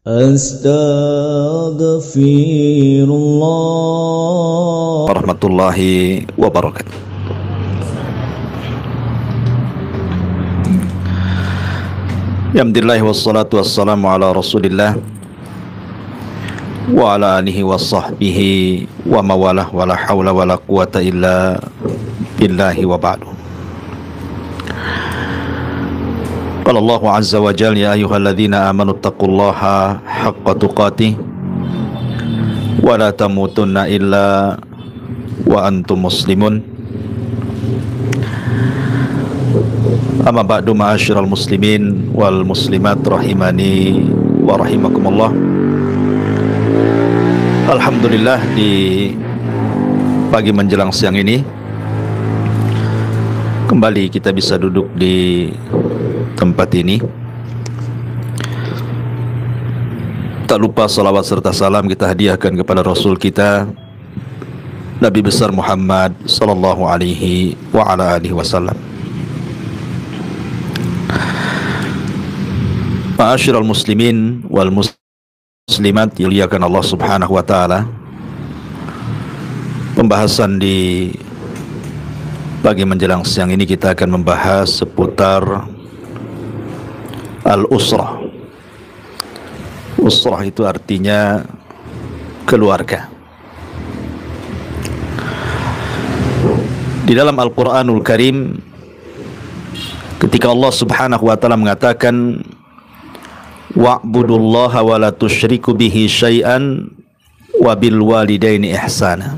Astaghfirullah warahmatullahi wabarakatuh. Alhamdulillah wassalatu wassalamu ala Rasulillah wa ala alihi wa sahbihi wa mawalah wa la hawla wa la quwata illa billahi wa ba'du. Qala Allahu azza wa jalla ya ayyuhalladzina amanu taqullaha haqqa tuqatih wa la tamutunna illa wa antum muslimun. Amma ba'du, ma'asyiral muslimin wal muslimat rahimani wa rahimakumullah. Alhamdulillah, di pagi menjelang siang ini kembali kita bisa duduk di tempat ini. Tak lupa salawat serta salam kita hadiahkan kepada Rasul kita Nabi besar Muhammad sallallahu alaihi wa ala alihi wasallam. Ma'asyiral muslimin wal muslimat dimuliakan Allah Subhanahu wa taala. Pembahasan di pagi menjelang siang ini kita akan membahas seputar al-usrah. Usrah itu artinya keluarga. Di dalam Al-Qur'anul Karim, ketika Allah Subhanahu wa taala mengatakan wa'budullaha wa la tusyriku bihi syai'an wa bil walidaini ihsana.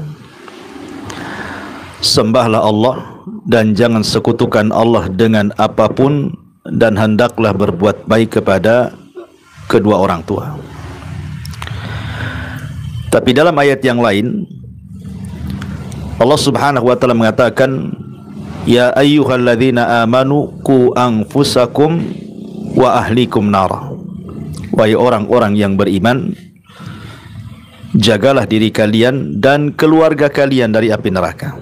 Sembahlah Allah dan jangan sekutukan Allah dengan apapun, dan hendaklah berbuat baik kepada kedua orang tua. Tapi dalam ayat yang lain Allah Subhanahu wa taala mengatakan ya ayyuhalladzina amanu qu anfusakum wa ahlikum nara. Wahai orang-orang yang beriman, jagalah diri kalian dan keluarga kalian dari api neraka.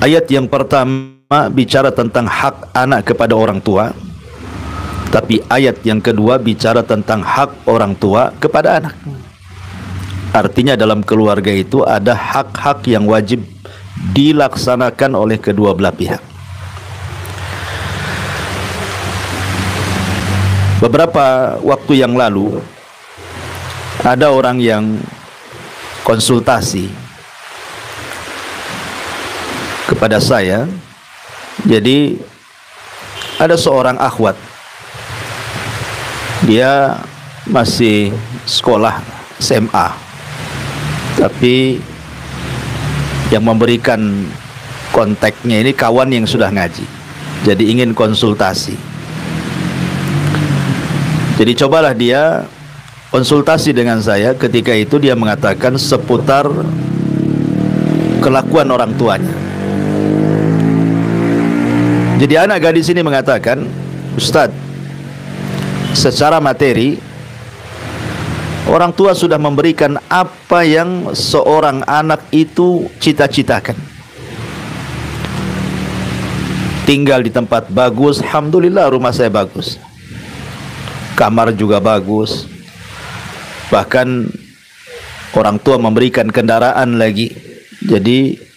Ayat yang pertama bicara tentang hak anak kepada orang tua, tapi ayat yang kedua bicara tentang hak orang tua kepada anak. Artinya dalam keluarga itu ada hak-hak yang wajib dilaksanakan oleh kedua belah pihak. Beberapa waktu yang lalu ada orang yang konsultasi kepada saya. Jadi ada seorang akhwat, dia masih sekolah SMA, tapi yang memberikan kontaknya ini kawan yang sudah ngaji, jadi ingin konsultasi. Jadi cobalah dia konsultasi dengan saya. Ketika itu dia mengatakan seputar kelakuan orang tuanya. Jadi anak gadis ini mengatakan, Ustadz, secara materi orang tua sudah memberikan apa yang seorang anak itu cita-citakan. Tinggal di tempat bagus, alhamdulillah rumah saya bagus, kamar juga bagus, bahkan orang tua memberikan kendaraan lagi. Jadi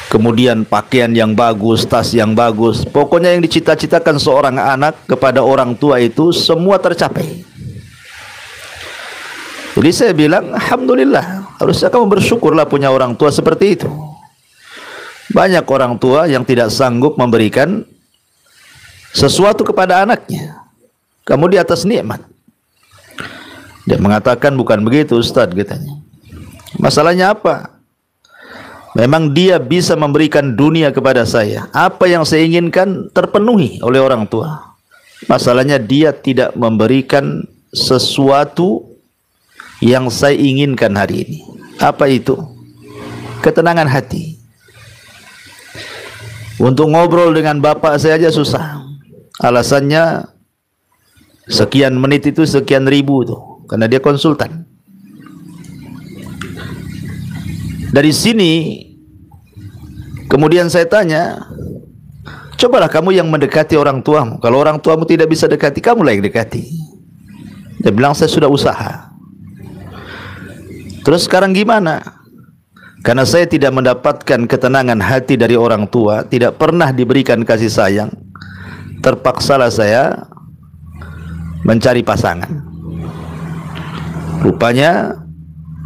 kemudian pakaian yang bagus, tas yang bagus, pokoknya yang dicita-citakan seorang anak kepada orang tua itu semua tercapai. Jadi saya bilang, alhamdulillah, harusnya kamu bersyukurlah punya orang tua seperti itu. Banyak orang tua yang tidak sanggup memberikan sesuatu kepada anaknya. Kamu di atas nikmat. Dia mengatakan bukan begitu Ustadz, katanya. Masalahnya apa? Memang dia bisa memberikan dunia kepada saya. Apa yang saya inginkan terpenuhi oleh orang tua. Masalahnya dia tidak memberikan sesuatu yang saya inginkan hari ini. Apa itu? Ketenangan hati. Untuk ngobrol dengan bapak saya aja susah. Alasannya sekian menit itu sekian ribu tuh, karena dia konsultan. Dari sini kemudian saya tanya, Cobalah kamu yang mendekati orang tuamu. Kalau orang tuamu tidak bisa dekati, kamulah yang dekati. Dia bilang, saya sudah usaha. Terus sekarang gimana? Karena saya tidak mendapatkan ketenangan hati dari orang tua, tidak pernah diberikan kasih sayang, terpaksalah saya mencari pasangan. Rupanya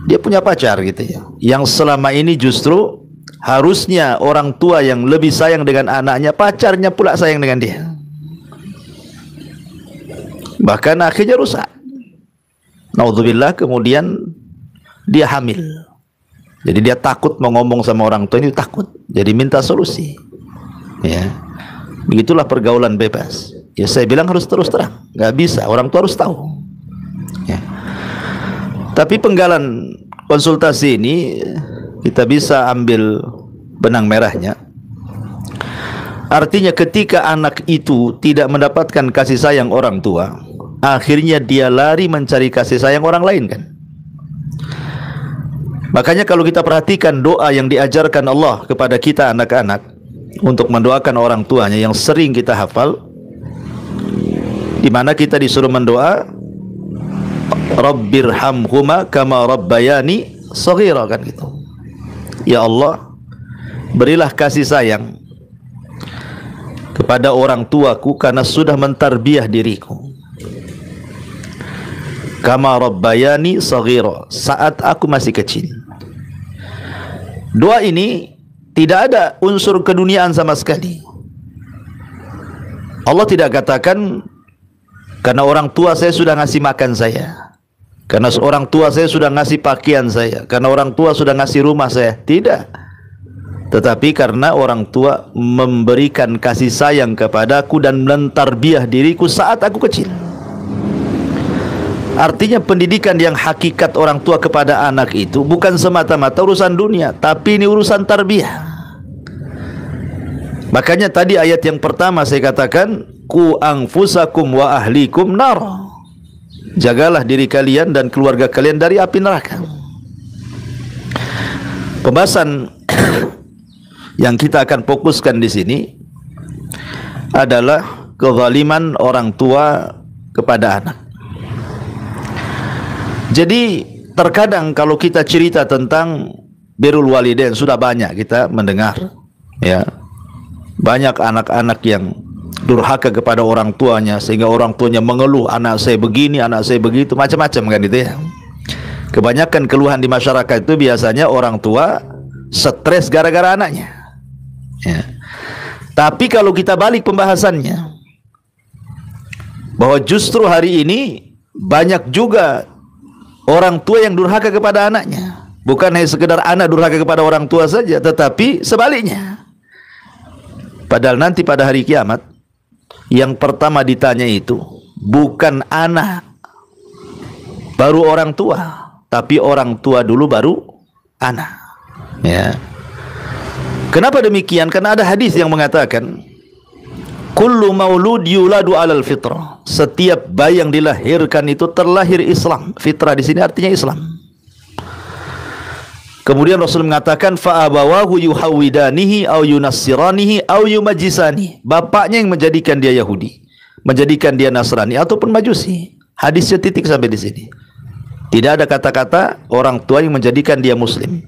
dia punya pacar gitu ya, yang selama ini justru harusnya orang tua yang lebih sayang dengan anaknya, pacarnya pula sayang dengan dia. Bahkan akhirnya rusak. Naudzubillah, kemudian dia hamil. Jadi dia takut mau ngomong sama orang tua, ini takut. Jadi minta solusi. Ya. Begitulah pergaulan bebas. Ya saya bilang harus terus terang. Nggak bisa, orang tua harus tahu. Ya. Tapi penggalan konsultasi ini kita bisa ambil benang merahnya. Artinya ketika anak itu tidak mendapatkan kasih sayang orang tua, akhirnya dia lari mencari kasih sayang orang lain kan. Makanya kalau kita perhatikan doa yang diajarkan Allah kepada kita anak-anak untuk mendoakan orang tuanya yang sering kita hafal, di mana kita disuruh mendoa Rabbirhamhuma kama rabbayani shaghira, kan gitu. Ya Allah, berilah kasih sayang kepada orang tuaku karena sudah mentarbiah diriku. Kama rabbayani shaghira, saat aku masih kecil. Doa ini tidak ada unsur keduniaan sama sekali. Allah tidak katakan karena orang tua saya sudah ngasih makan saya, karena orang tua saya sudah ngasih pakaian saya, karena orang tua sudah ngasih rumah saya. Tidak. Tetapi karena orang tua memberikan kasih sayang kepadaku dan mentarbiah diriku saat aku kecil. Artinya pendidikan yang hakikat orang tua kepada anak itu bukan semata-mata urusan dunia, tapi ini urusan tarbiyah. Makanya tadi ayat yang pertama saya katakan, ku anfusakum wa ahlikum nar. Jagalah diri kalian dan keluarga kalian dari api neraka. Pembahasan yang kita akan fokuskan di sini adalah kezaliman orang tua kepada anak. Jadi terkadang kalau kita cerita tentang birrul walidain, sudah banyak kita mendengar, ya, banyak anak-anak yang durhaka kepada orang tuanya sehingga orang tuanya mengeluh, anak saya begini, anak saya begitu, macam-macam kan itu ya. Kebanyakan keluhan di masyarakat itu biasanya orang tua stres gara-gara anaknya, ya. Tapi kalau kita balik pembahasannya, bahwa justru hari ini banyak juga orang tua yang durhaka kepada anaknya. Bukan hanya sekedar anak durhaka kepada orang tua saja, tetapi sebaliknya. Padahal nanti pada hari kiamat, yang pertama ditanya itu bukan anak, baru orang tua, tapi orang tua dulu baru anak. Ya. Kenapa demikian? Karena ada hadis yang mengatakan, kullu maulud yuladu alal fitrah. Setiap bayi yang dilahirkan itu terlahir Islam. Fitrah di sini artinya Islam. Kemudian Rasul mengatakan fa abawahu yuhawidanihi au yunassiranihi au yumajisani. Bapaknya yang menjadikan dia Yahudi, menjadikan dia Nasrani ataupun Majusi. Hadisnya titik sampai di sini. Tidak ada kata-kata orang tua yang menjadikan dia Muslim.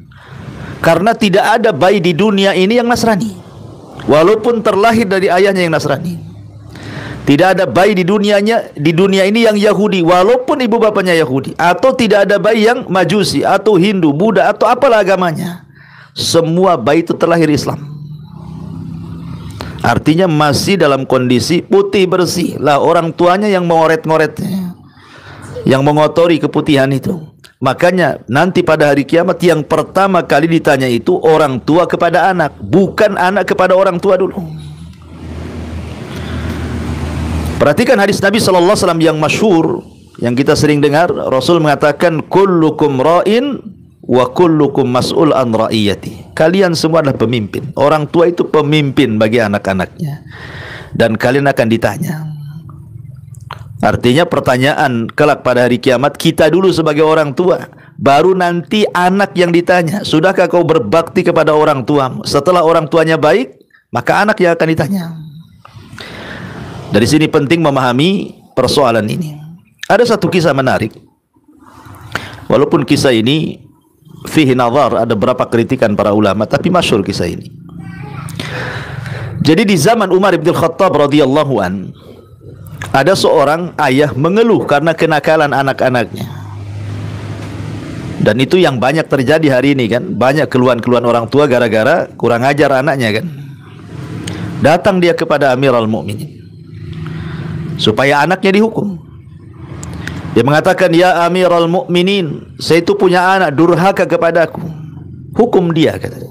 Karena tidak ada bayi di dunia ini yang Nasrani, walaupun terlahir dari ayahnya yang Nasrani. Tidak ada bayi di dunia ini yang Yahudi, walaupun ibu bapaknya Yahudi. Atau tidak ada bayi yang Majusi atau Hindu, Buddha atau apalah agamanya. Semua bayi itu terlahir Islam. Artinya masih dalam kondisi putih bersih. Lah orang tuanya yang mengoret-ngoretnya, yang mengotori keputihan itu. Makanya nanti pada hari kiamat yang pertama kali ditanya itu orang tua kepada anak, bukan anak kepada orang tua dulu. Perhatikan hadis Nabi SAW yang masyhur, yang kita sering dengar. Rasul mengatakan, kullukum ra'in wa kullukum mas'ul an ra'iyati. Kalian semua adalah pemimpin. Orang tua itu pemimpin bagi anak-anaknya, dan kalian akan ditanya. Artinya pertanyaan kelak pada hari kiamat, kita dulu sebagai orang tua, baru nanti anak yang ditanya, sudahkah kau berbakti kepada orang tuamu? Setelah orang tuanya baik, maka anak yang akan ditanya. Dari sini penting memahami persoalan ini. Ada satu kisah menarik. Walaupun kisah ini fihi nazar, ada beberapa kritikan para ulama, tapi masyhur kisah ini. Jadi di zaman Umar bin Khattab radhiyallahu an, ada seorang ayah mengeluh karena kenakalan anak-anaknya. Dan itu yang banyak terjadi hari ini kan. Banyak keluhan-keluhan orang tua gara-gara kurang ajar anaknya kan. Datang dia kepada Amirul Mukminin supaya anaknya dihukum. Dia mengatakan, "Ya Amirul Mukminin, saya itu punya anak durhaka kepadaku. Hukum dia," katanya.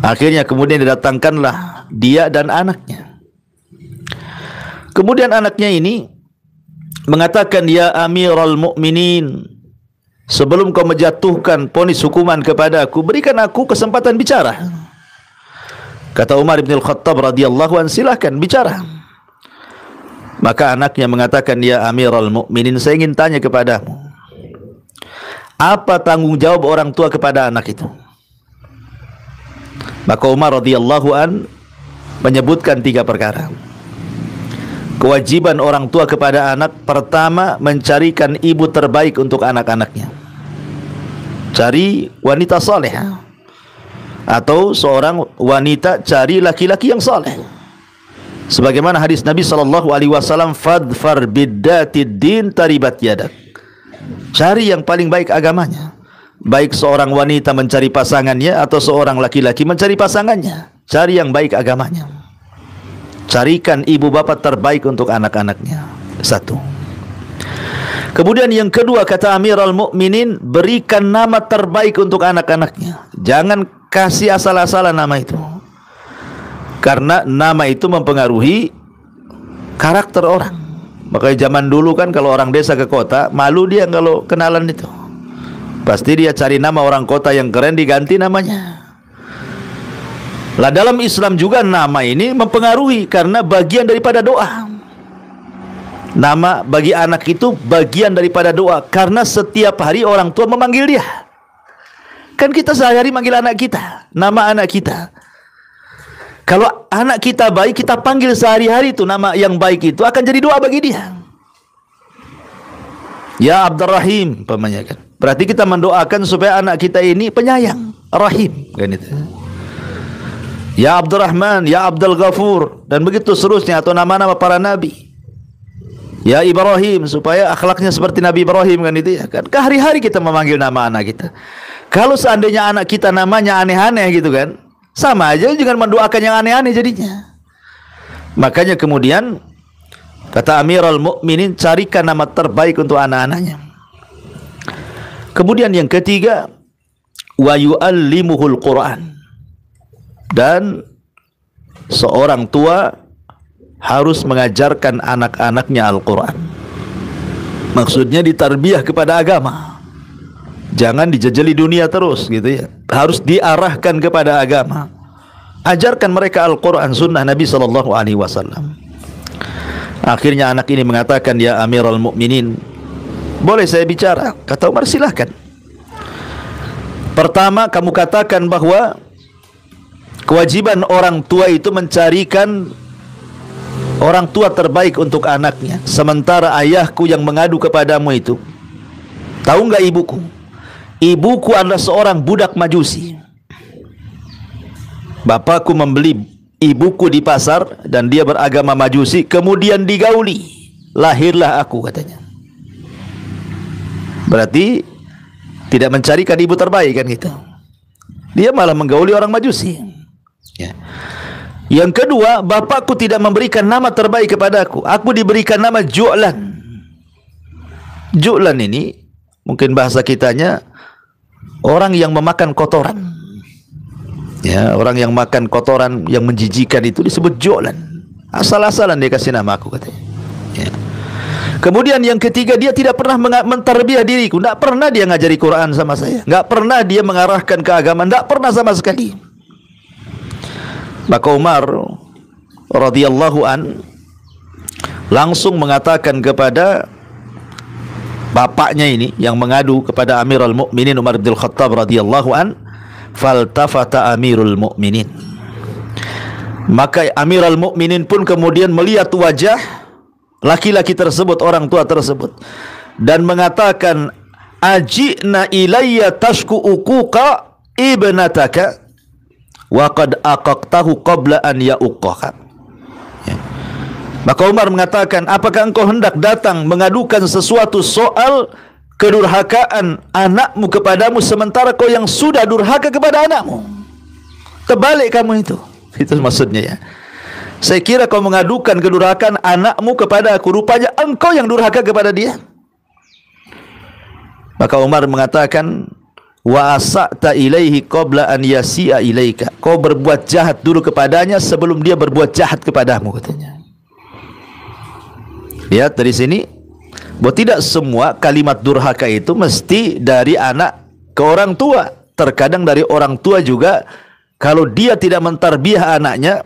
Akhirnya kemudian didatangkanlah dia dan anaknya. Kemudian anaknya ini mengatakan, "Ya Amirul Mukminin, sebelum kau menjatuhkan vonis hukuman kepadaku, berikan aku kesempatan bicara." Kata Umar bin Khattab radhiyallahu anhu, "Silakan bicara." Maka anaknya mengatakan, "Ya Amirul Mukminin, saya ingin tanya kepadamu, apa tanggung jawab orang tua kepada anak itu?" Maka Umar radhiyallahu an menyebutkan 3 perkara. Kewajiban orang tua kepada anak, pertama, mencarikan ibu terbaik untuk anak-anaknya. Cari wanita saleh, atau seorang wanita cari laki-laki yang saleh. Sebagaimana hadis Nabi SAW, "Fadfar biddatid din taribat yadak." Cari yang paling baik agamanya. Baik seorang wanita mencari pasangannya atau seorang laki-laki mencari pasangannya, cari yang baik agamanya. Carikan ibu bapak terbaik untuk anak-anaknya. 1. Kemudian yang kedua, kata Amirul Mukminin, berikan nama terbaik untuk anak-anaknya. Jangan kasih asal-asalan nama itu, karena nama itu mempengaruhi karakter orang. Makanya zaman dulu kan kalau orang desa ke kota, malu dia kalau kenalan itu. Pasti dia cari nama orang kota yang keren, diganti namanya. Lah dalam Islam juga nama ini mempengaruhi, karena bagian daripada doa. Nama bagi anak itu bagian daripada doa, karena setiap hari orang tua memanggil dia. Kan kita sehari-hari manggil anak kita, nama anak kita. Kalau anak kita baik, kita panggil sehari-hari itu nama yang baik itu akan jadi doa bagi dia. Ya Abdurrahim, pamannya kan. Berarti kita mendoakan supaya anak kita ini penyayang, rahim, kan itu. Ya Abdurrahman, ya Abdul Ghafur, dan begitu seterusnya, atau nama-nama para nabi. Ya Ibrahim, supaya akhlaknya seperti Nabi Ibrahim, kan itu ya kan. Hari-hari kita memanggil nama anak kita. Kalau seandainya anak kita namanya aneh-aneh gitu kan, sama aja dengan mendoakan yang aneh-aneh jadinya. Makanya kemudian kata Amirul Mukminin, carikan nama terbaik untuk anak-anaknya. Kemudian yang ketiga, wa yu'allimuhul Quran. Dan seorang tua harus mengajarkan anak-anaknya Al-Quran. Maksudnya ditarbiyah kepada agama. Jangan dijejeli dunia terus gitu ya. Harus diarahkan kepada agama. Ajarkan mereka Al-Quran, sunnah Nabi SAW. Akhirnya anak ini mengatakan, "Ya Amirul Mukminin, boleh saya bicara?" Kata Umar, "Silahkan." Pertama, kamu katakan bahwa kewajiban orang tua itu mencarikan orang tua terbaik untuk anaknya. Sementara ayahku yang mengadu kepadamu itu, tahu enggak ibuku? Ibuku adalah seorang budak majusi. Bapakku membeli ibuku di pasar dan dia beragama majusi, kemudian digauli, lahirlah aku," katanya. Berarti tidak mencarikan ibu terbaik kan gitu. Dia malah menggauli orang majusi. Ya. Yang kedua, bapakku tidak memberikan nama terbaik kepadaku. Aku diberikan nama Ju'lan. Ju'lan ini mungkin bahasa kitanya orang yang memakan kotoran. Ya, orang yang makan kotoran yang menjijikan itu disebut Ju'lan. Asal-asalan dia kasih nama aku, katanya. Ya. Kemudian yang ketiga, dia tidak pernah mentarbiyah diriku. Tidak pernah dia ngajari Quran sama saya. Tidak pernah dia mengarahkan ke agama. Tidak pernah sama sekali. Maka Umar radhiyallahu an langsung mengatakan kepada bapaknya ini yang mengadu kepada Amirul Mukminin Umar bin Khattab radhiyallahu an, "Faltafata Amirul Mukminin." Maka Amirul Mukminin pun kemudian melihat wajah laki-laki tersebut, orang tua tersebut, dan mengatakan, ajina ilayya tashku uquqa ibnataka wa qad aqaqtahu qabla an ya'uqqaka. Ya. Maka Umar mengatakan, apakah engkau hendak datang mengadukan sesuatu soal kedurhakaan anakmu kepadamu sementara kau yang sudah durhaka kepada anakmu? Kebalik kamu itu. Itu maksudnya ya. Saya kira kau mengadukan kedurhakaan anakmu kepada aku, rupanya engkau yang durhaka kepada dia. Maka Umar mengatakan, wa asa'ta ilaihi qabla an yasi'a ilaika. Kau berbuat jahat dulu kepadanya sebelum dia berbuat jahat kepadamu, katanya. Lihat dari sini, bahwa tidak semua kalimat durhaka itu mesti dari anak ke orang tua. Terkadang dari orang tua juga, kalau dia tidak mentarbiah anaknya,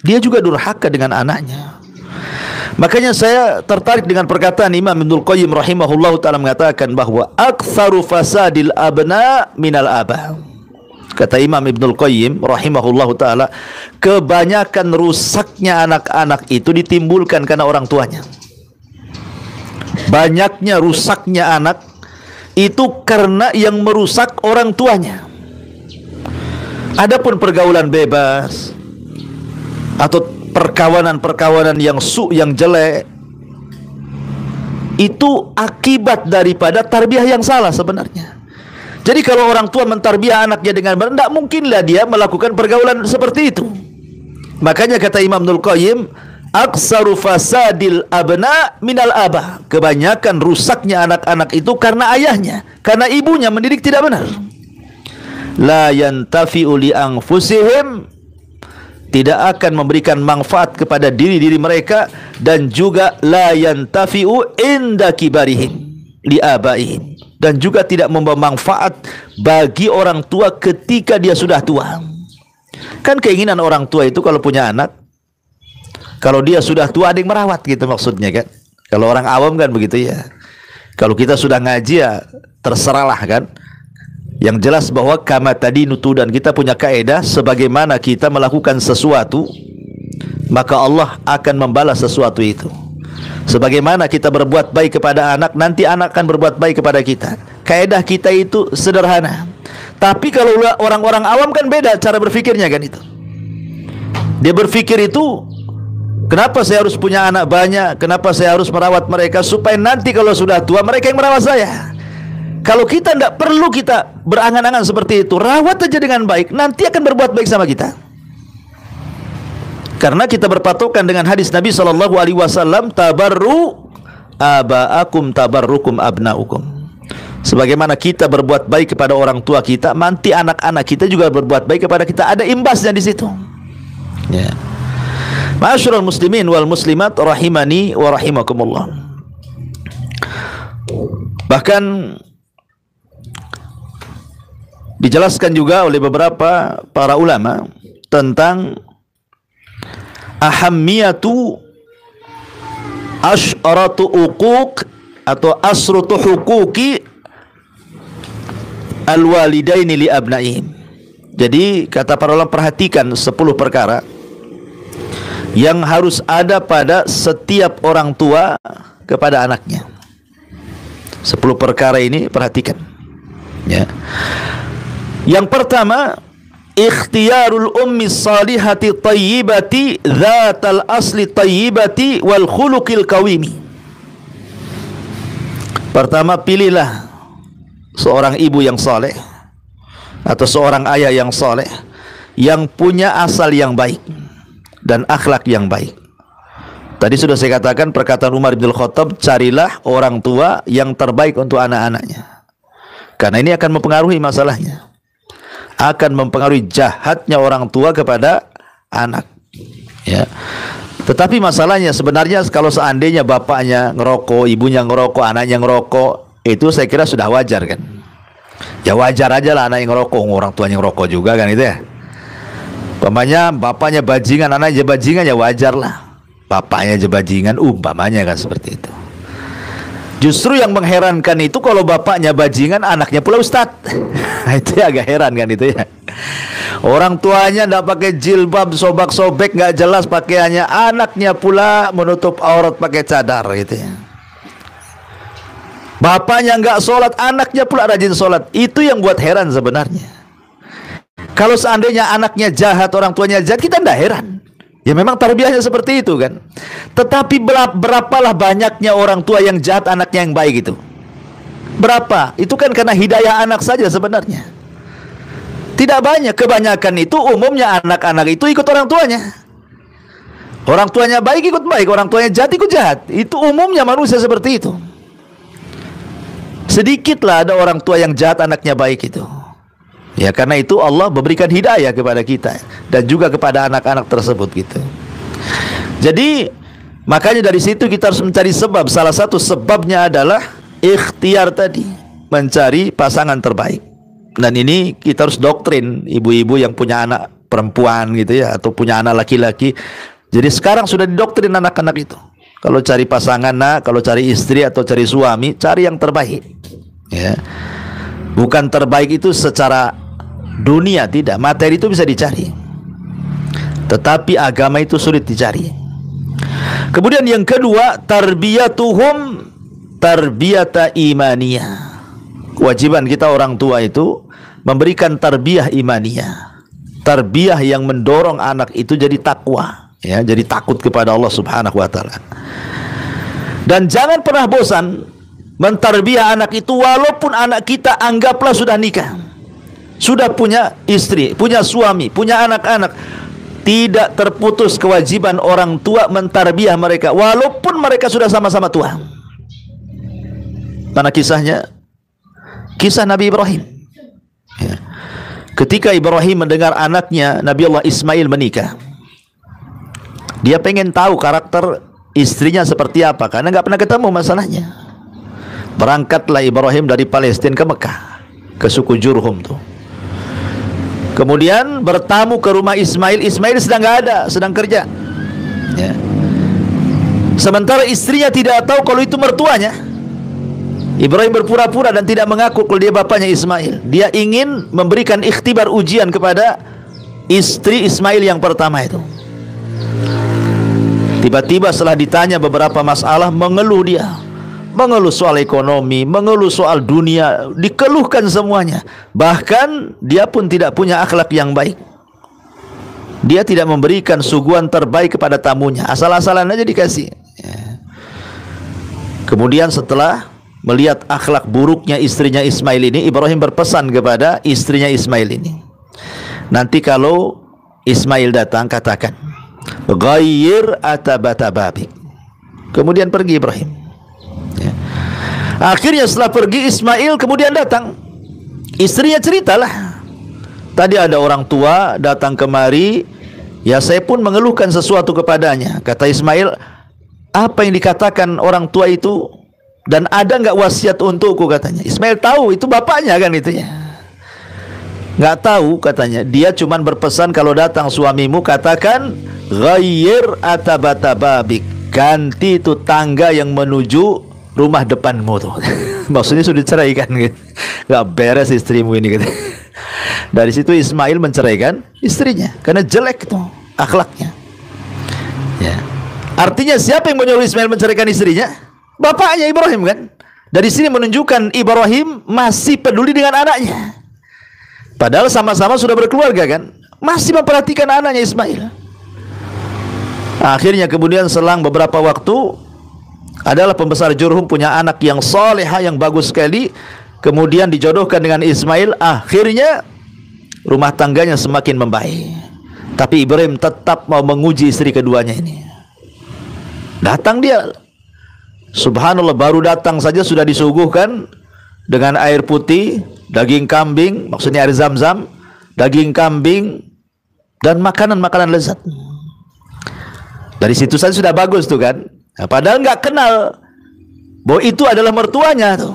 dia juga durhaka dengan anaknya. Makanya saya tertarik dengan perkataan Imam Ibnul Qayyim rahimahullah ta'ala mengatakan bahwa aktsaru fasadil abna minal aba. Kata Imam Ibnul Qayyim rahimahullah ta'ala, kebanyakan rusaknya anak-anak itu ditimbulkan karena orang tuanya. Banyaknya rusaknya anak itu karena yang merusak orang tuanya. Adapun pergaulan bebas atau perkawanan-perkawanan yang yang jelek, itu akibat daripada tarbiyah yang salah sebenarnya. Jadi kalau orang tua mentarbiah anaknya dengan benar, tidak mungkinlah dia melakukan pergaulan seperti itu. Makanya kata Imam Ibnul Qayyim, aksaru fasadil abna minal aba. Kebanyakan rusaknya anak-anak itu karena ayahnya, karena ibunya mendidik tidak benar. La yantafi'u li anfusihim, tidak akan memberikan manfaat kepada diri-diri mereka, dan juga la yantafi'u inda kibarihim li abaihim, dan juga tidak membawa manfaat bagi orang tua ketika dia sudah tua. Kan keinginan orang tua itu kalau punya anak, kalau dia sudah tua ada yang merawat gitu maksudnya kan. Kalau orang awam kan begitu ya. Kalau kita sudah ngaji ya terserahlah kan. Yang jelas bahwa kama tadi nutu, dan kita punya kaedah sebagaimana kita melakukan sesuatu maka Allah akan membalas sesuatu itu. Sebagaimana kita berbuat baik kepada anak, nanti anak akan berbuat baik kepada kita. Kaedah kita itu sederhana. Tapi kalau orang-orang awam kan beda cara berpikirnya kan itu. Dia berpikir itu, kenapa saya harus punya anak banyak? Kenapa saya harus merawat mereka supaya nanti kalau sudah tua mereka yang merawat saya? Kalau kita tidak perlu kita berangan-angan seperti itu, rawat aja dengan baik, nanti akan berbuat baik sama kita. Karena kita berpatokan dengan hadis Nabi SAW, tabarru aba'akum tabarrukum abna'ukum. Sebagaimana kita berbuat baik kepada orang tua kita, nanti anak-anak kita juga berbuat baik kepada kita. Ada imbasnya di situ. Ya. Ma'asyiral muslimin wal muslimat rahimani wa rahimakumullah. Bahkan dijelaskan juga oleh beberapa para ulama tentang ahammiyatu asyratu uquq atau asrutu huquqi al-walidaini li abnaihim. Jadi kata para ulama, perhatikan 10 perkara yang harus ada pada setiap orang tua kepada anaknya. 10 perkara ini perhatikan ya. Yang pertama, ikhtiyarul ummi salihati tayyibati dzatal asli tayyibati wal khuluqil qawimi. Pertama, pilihlah seorang ibu yang saleh atau seorang ayah yang saleh yang punya asal yang baik dan akhlak yang baik. Tadi sudah saya katakan perkataan Umar bin Khattab, carilah orang tua yang terbaik untuk anak-anaknya. Karena ini akan mempengaruhi masalahnya. Akan mempengaruhi jahatnya orang tua kepada anak ya. Tetapi masalahnya sebenarnya kalau seandainya bapaknya ngerokok, ibunya ngerokok, anaknya ngerokok, itu saya kira sudah wajar kan. Ya wajar aja lah anak yang ngerokok, orang tuanya ngerokok juga kan itu ya. Umpamanya bapaknya bajingan, anaknya bajingan, ya wajar lah. Bapaknya aja bajingan, umpamanya kan seperti itu. Justru yang mengherankan itu kalau bapaknya bajingan, anaknya pula ustadz. Itu ya agak heran kan itu ya. Orang tuanya tidak pakai jilbab, sobak-sobek, nggak jelas pakaiannya. Anaknya pula menutup aurat pakai cadar gitu ya. Bapaknya nggak sholat, anaknya pula rajin sholat. Itu yang buat heran sebenarnya. Kalau seandainya anaknya jahat, orang tuanya jahat, kita tidak heran. Ya memang tarbiyahnya seperti itu kan. Tetapi berapalah banyaknya orang tua yang jahat, anaknya yang baik itu? Berapa? Itu kan karena hidayah anak saja sebenarnya. Tidak banyak. Kebanyakan itu umumnya anak-anak itu ikut orang tuanya. Orang tuanya baik ikut baik, orang tuanya jahat ikut jahat. Itu umumnya manusia seperti itu. Sedikitlah ada orang tua yang jahat anaknya baik itu. Ya karena itu Allah memberikan hidayah kepada kita dan juga kepada anak-anak tersebut gitu. Jadi makanya dari situ kita harus mencari sebab. Salah satu sebabnya adalah ikhtiar tadi, mencari pasangan terbaik. Dan ini kita harus doktrin ibu-ibu yang punya anak perempuan gitu ya, atau punya anak laki-laki. Jadi sekarang sudah didoktrin anak-anak itu. Kalau cari pasangan, kalau cari istri atau cari suami, cari yang terbaik. Ya. Bukan terbaik itu secara dunia, tidak. Materi itu bisa dicari. Tetapi agama itu sulit dicari. Kemudian yang kedua, tarbiyatuhum tarbiyata imaniyah. Kewajiban kita orang tua itu memberikan tarbiyah imaniyah. Tarbiyah yang mendorong anak itu jadi takwa, ya, jadi takut kepada Allah Subhanahu wa taala. Dan jangan pernah bosan mentarbiyah anak itu walaupun anak kita anggaplah sudah nikah, sudah punya istri, punya suami, punya anak-anak. Tidak terputus kewajiban orang tua mentarbiyah mereka walaupun mereka sudah sama-sama tua. Mana kisahnya? Kisah Nabi Ibrahim. Ya. Ketika Ibrahim mendengar anaknya Nabi Allah Ismail menikah, dia pengen tahu karakter istrinya seperti apa, karena nggak pernah ketemu masalahnya. Berangkatlah Ibrahim dari Palestina ke Mekah, ke suku Jurhum tuh. Kemudian bertamu ke rumah Ismail. Ismail sedang nggak ada, sedang kerja. Ya. Sementara istrinya tidak tahu kalau itu mertuanya. Ibrahim berpura-pura dan tidak mengaku kalau dia bapaknya Ismail. Dia ingin memberikan ikhtibar ujian kepada istri Ismail yang pertama itu. Tiba-tiba setelah ditanya beberapa masalah, mengeluh dia. Mengeluh soal ekonomi, mengeluh soal dunia, dikeluhkan semuanya. Bahkan dia pun tidak punya akhlak yang baik. Dia tidak memberikan suguhan terbaik kepada tamunya, asal-asalan aja dikasih. Ya. Kemudian setelah melihat akhlak buruknya istrinya Ismail ini, Ibrahim berpesan kepada istrinya Ismail ini, nanti kalau Ismail datang katakan, ghayyir atabata babik. Kemudian pergi Ibrahim. Ya. Akhirnya setelah pergi Ismail, kemudian datang istrinya, ceritalah, tadi ada orang tua datang kemari, ya saya pun mengeluhkan sesuatu kepadanya. Kata Ismail, apa yang dikatakan orang tua itu, dan ada nggak wasiat untukku, katanya. Ismail tahu itu bapaknya kan itu ya. Nggak tahu katanya. Dia cuman berpesan kalau datang suamimu katakan ghayyir atabata babik, ganti itu tangga yang menuju rumah depanmu tuh. Maksudnya sudah diceraikan gitu. Nggak beres istrimu ini gitu. Dari situ Ismail menceraikan istrinya karena jelek tuh akhlaknya. Ya. Artinya siapa yang menyuruh Ismail menceraikan istrinya? Bapaknya Ibrahim kan. Dari sini menunjukkan Ibrahim masih peduli dengan anaknya. Padahal sama-sama sudah berkeluarga kan. Masih memperhatikan anaknya Ismail. Akhirnya kemudian selang beberapa waktu, adalah pembesar Jurhum punya anak yang salehah, yang bagus sekali. Kemudian dijodohkan dengan Ismail. Akhirnya rumah tangganya semakin membaik. Tapi Ibrahim tetap mau menguji istri keduanya ini. Datang dia, subhanallah, baru datang saja sudah disuguhkan dengan air putih, daging kambing, maksudnya air zam-zam, daging kambing, dan makanan-makanan lezat. Dari situ saja sudah bagus tuh kan. Nah, padahal nggak kenal bahwa itu adalah mertuanya tuh.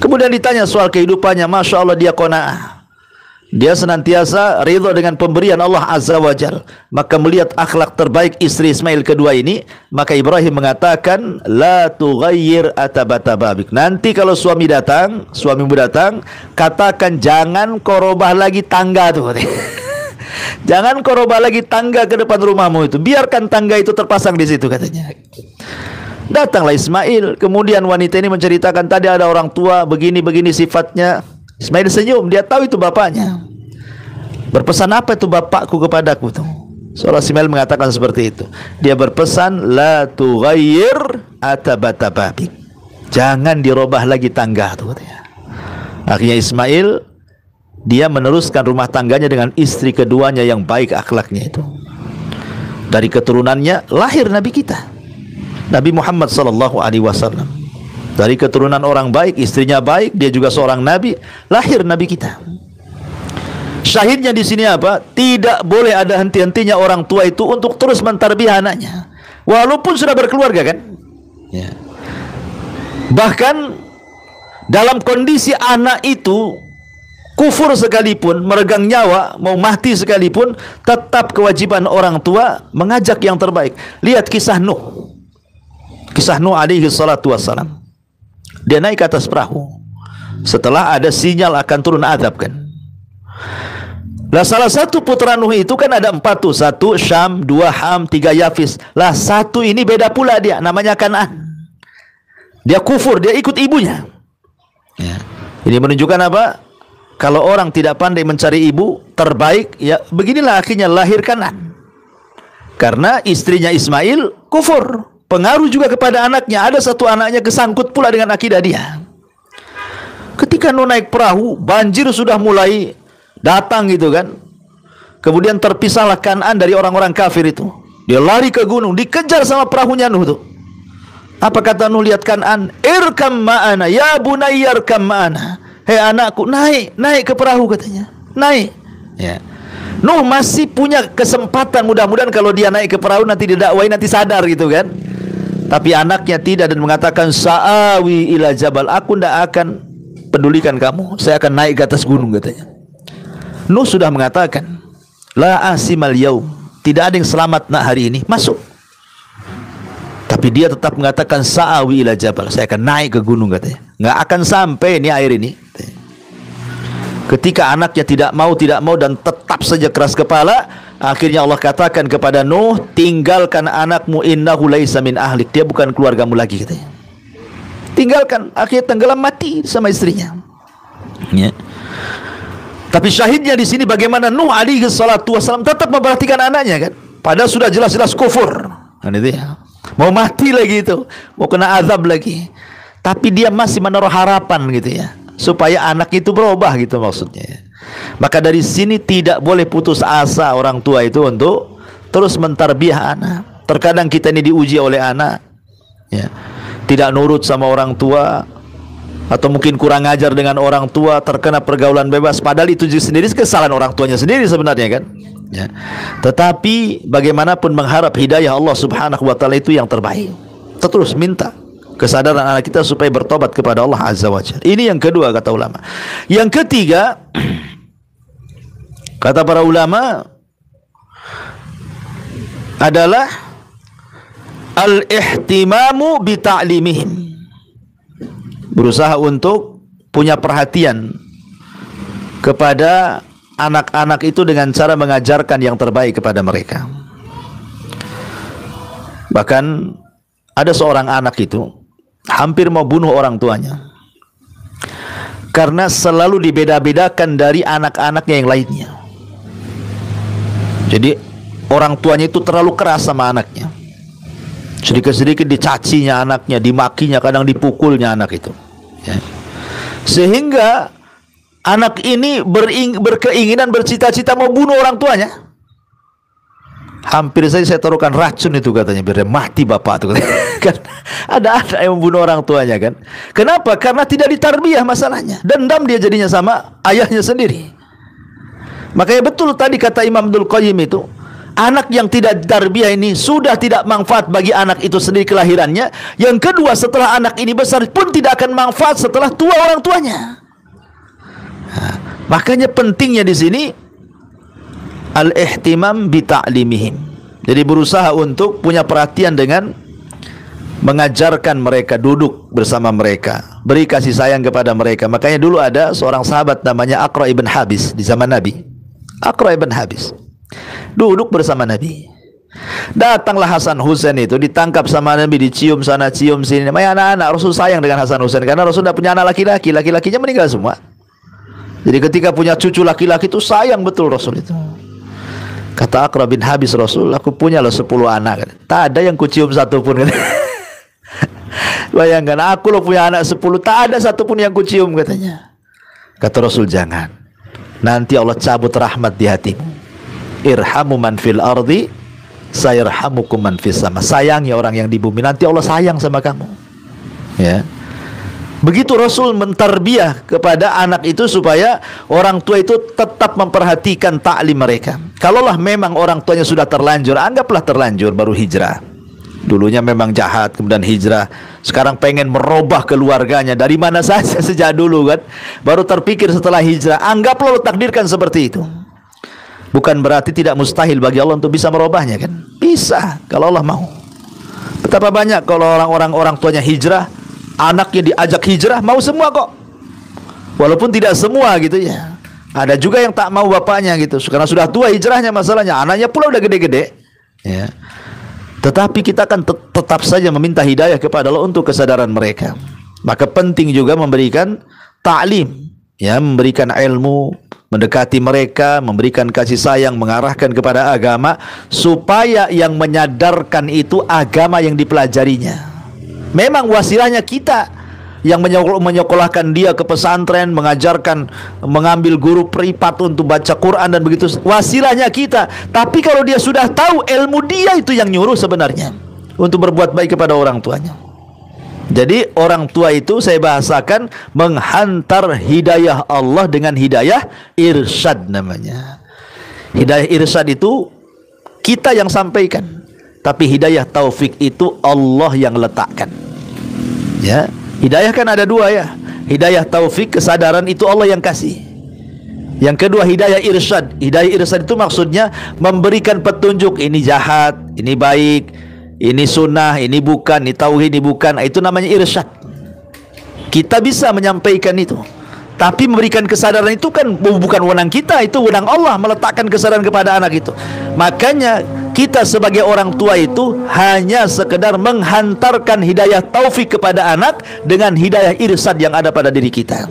Kemudian ditanya soal kehidupannya, masya Allah dia qanaah. Dia senantiasa ridho dengan pemberian Allah Azza wa Jal. Maka melihat akhlak terbaik istri Ismail kedua ini, maka Ibrahim mengatakan, la tughayyir atabata babik. Nanti kalau suamimu datang, katakan jangan kau robah lagi tangga tuh. Jangan kau robah lagi tangga ke depan rumahmu itu. Biarkan tangga itu terpasang di situ, katanya. Datanglah Ismail. Kemudian wanita ini menceritakan, tadi ada orang tua begini-begini sifatnya. Ismail senyum, dia tahu itu bapaknya. Berpesan apa itu bapakku kepadaku tuh? Seolah Ismail mengatakan seperti itu. Dia berpesan, la tughayyir atabata babik. Jangan dirubah lagi tangga tuh, katanya. Akhirnya Ismail, dia meneruskan rumah tangganya dengan istri keduanya yang baik akhlaknya itu. Dari keturunannya lahir Nabi kita, Nabi Muhammad sallallahu alaihi wasallam. Dari keturunan orang baik, istrinya baik, dia juga seorang nabi, lahir nabi kita. Syahidnya di sini apa? Tidak boleh ada henti-hentinya orang tua itu untuk terus mentarbiah anaknya, walaupun sudah berkeluarga, kan? Ya. Bahkan dalam kondisi anak itu kufur sekalipun, meregang nyawa, mau mati sekalipun, tetap kewajiban orang tua mengajak yang terbaik. Lihat kisah Nuh. Kisah Nuh alaihi salatu wassalam. Dia naik ke atas perahu setelah ada sinyal akan turun azab, kan. Lah salah satu putra Nuh itu kan ada 4 tuh. 1 Syam, 2 Ham, 3 Yafis. Lah 1 ini beda pula dia, namanya Kan'an. Dia kufur, dia ikut ibunya. Ya. Ini menunjukkan apa? Kalau orang tidak pandai mencari ibu terbaik, ya beginilah akhirnya lahir Kan'an. Karena istrinya Ismail kufur. Pengaruh juga kepada anaknya. Ada satu anaknya kesangkut pula dengan akidah dia. Ketika Nuh naik perahu, banjir sudah mulai datang gitu, kan. Kemudian terpisahlah Kan'an dari orang-orang kafir itu. Dia lari ke gunung, dikejar sama perahunya Nuh tuh. Apa kata Nuh lihat Kan'an? Irkam ma'ana, ya bunayya irkam ma'ana. Hei anakku, naik ke perahu, katanya. Naik. Ya. Nuh masih punya kesempatan, mudah-mudahan kalau dia naik ke perahu nanti didakwai, nanti sadar gitu, kan. Tapi anaknya tidak dan mengatakan, sa'awi ila jabal, aku tidak akan pedulikan kamu, saya akan naik ke atas gunung, katanya. Nuh sudah mengatakan, la asimal yaum, tidak ada yang selamat nak hari ini, masuk. Tapi dia tetap mengatakan, sa'awi ila jabal, saya akan naik ke gunung, katanya. Nggak akan sampai ini air ini. Ketika anaknya tidak mau dan tetap saja keras kepala, akhirnya Allah katakan kepada Nuh, tinggalkan anakmu, innahu laisa min ahlik, dia bukan keluargamu lagi, katanya. Tinggalkan, akhirnya tenggelam mati sama istrinya. Ya. Tapi syahidnya di sini bagaimana Nuh alaihi salatu wasallam tetap memperhatikan anaknya, kan. Padahal sudah jelas-jelas kufur. Kan itu ya. Mau mati lagi itu, mau kena azab lagi. Tapi dia masih menaruh harapan gitu ya, supaya anak itu berubah gitu maksudnya. Maka dari sini tidak boleh putus asa orang tua itu untuk terus mentarbiah anak. Terkadang kita ini diuji oleh anak, ya, tidak nurut sama orang tua, atau mungkin kurang ajar dengan orang tua, terkena pergaulan bebas. Padahal itu sendiri kesalahan orang tuanya sendiri sebenarnya, kan. Ya. Tetapi bagaimanapun mengharap hidayah Allah Subhanahu wa taala itu yang terbaik. Kita terus minta kesadaran anak kita supaya bertobat kepada Allah Azza wa Jalla. Ini yang kedua kata ulama. Yang ketiga, kata para ulama, adalah al-ihtimamu bi ta'limihim. Berusaha untuk punya perhatian kepada anak-anak itu dengan cara mengajarkan yang terbaik kepada mereka. Bahkan ada seorang anak itu hampir mau bunuh orang tuanya karena selalu dibeda-bedakan dari anak-anaknya yang lainnya. Jadi orang tuanya itu terlalu keras sama anaknya. Sedikit-sedikit dicacinya anaknya, dimakinya, kadang dipukulnya anak itu, ya. Sehingga anak ini berkeinginan, bercita-cita mau bunuh orang tuanya. Hampir saja saya taruhkan racun itu, katanya, biar mati bapak itu. Kan ada anak yang membunuh orang tuanya, kan. Kenapa? Karena tidak ditarbiyah masalahnya. Dendam dia jadinya sama ayahnya sendiri. Makanya betul tadi kata Imam Abdul Qayyim itu, anak yang tidak ditarbiyah ini sudah tidak manfaat bagi anak itu sendiri kelahirannya. Yang kedua, setelah anak ini besar pun tidak akan manfaat setelah tua orang tuanya. Makanya pentingnya di sini al-ihtimam bi ta'limihim. Jadi berusaha untuk punya perhatian dengan mengajarkan mereka, duduk bersama mereka, beri kasih sayang kepada mereka. Makanya dulu ada seorang sahabat namanya Aqra ibn Habis di zaman Nabi. Aqra ibn Habis duduk bersama Nabi. Datanglah Hasan Husain itu, ditangkap sama Nabi, dicium sana cium sini. Namanya anak-anak, Rasul sayang dengan Hasan Husain karena Rasul tidak punya anak laki-laki, laki-lakinya meninggal semua. Jadi ketika punya cucu laki-laki itu sayang betul Rasul itu. Kata Aqra bin Habis, Rasul, aku punya loh 10 anak. Tak ada yang kucium satu pun. Bayangkan, aku loh punya anak 10, tak ada satu pun yang kucium katanya. Kata Rasul, jangan. Nanti Allah cabut rahmat di hatimu. Irhamu man fil ardi sayarhamukum man fis sama. Sayangi orang yang di bumi, nanti Allah sayang sama kamu. Ya. Begitu Rasul mentarbiyah kepada anak itu supaya orang tua itu tetap memperhatikan taklim mereka. Kalaulah memang orang tuanya sudah terlanjur, anggaplah terlanjur baru hijrah. Dulunya memang jahat, kemudian hijrah. Sekarang pengen merubah keluarganya. Dari mana saja sejak dulu kan. Baru terpikir setelah hijrah. Anggaplah Allah takdirkan seperti itu. Bukan berarti tidak mustahil bagi Allah untuk bisa merubahnya kan. Bisa kalau Allah mau. Betapa banyak kalau orang tuanya hijrah, anaknya diajak hijrah, mau semua kok. Walaupun tidak semua gitu ya. Ada juga yang tak mau bapaknya gitu. Karena sudah tua hijrahnya masalahnya. Anaknya pula udah gede-gede. Ya. Tetapi kita akan tetap saja meminta hidayah kepada Allah untuk kesadaran mereka. Maka penting juga memberikan ta'lim, ya, memberikan ilmu, mendekati mereka, memberikan kasih sayang, mengarahkan kepada agama, supaya yang menyadarkan itu agama yang dipelajarinya. Memang wasilahnya kita yang menyekolahkan dia ke pesantren, mengajarkan, mengambil guru privat untuk baca Quran dan begitu, wasilahnya kita. Tapi kalau dia sudah tahu ilmu, dia itu yang nyuruh sebenarnya untuk berbuat baik kepada orang tuanya. Jadi orang tua itu saya bahasakan menghantar hidayah Allah dengan hidayah irsyad namanya. Hidayah irsyad itu kita yang sampaikan, tapi hidayah taufik itu Allah yang letakkan. Ya. Hidayah kan ada dua ya. Hidayah taufik, kesadaran itu Allah yang kasih. Yang kedua hidayah irsyad. Hidayah irsyad itu maksudnya memberikan petunjuk, ini jahat, ini baik, ini sunnah, ini bukan, ini tauhid, ini bukan. Itu namanya irsyad. Kita bisa menyampaikan itu. Tapi memberikan kesadaran itu kan bukan wewenang kita, itu wewenang Allah meletakkan kesadaran kepada anak itu. Makanya kita sebagai orang tua itu hanya sekedar menghantarkan hidayah taufik kepada anak dengan hidayah irsyad yang ada pada diri kita.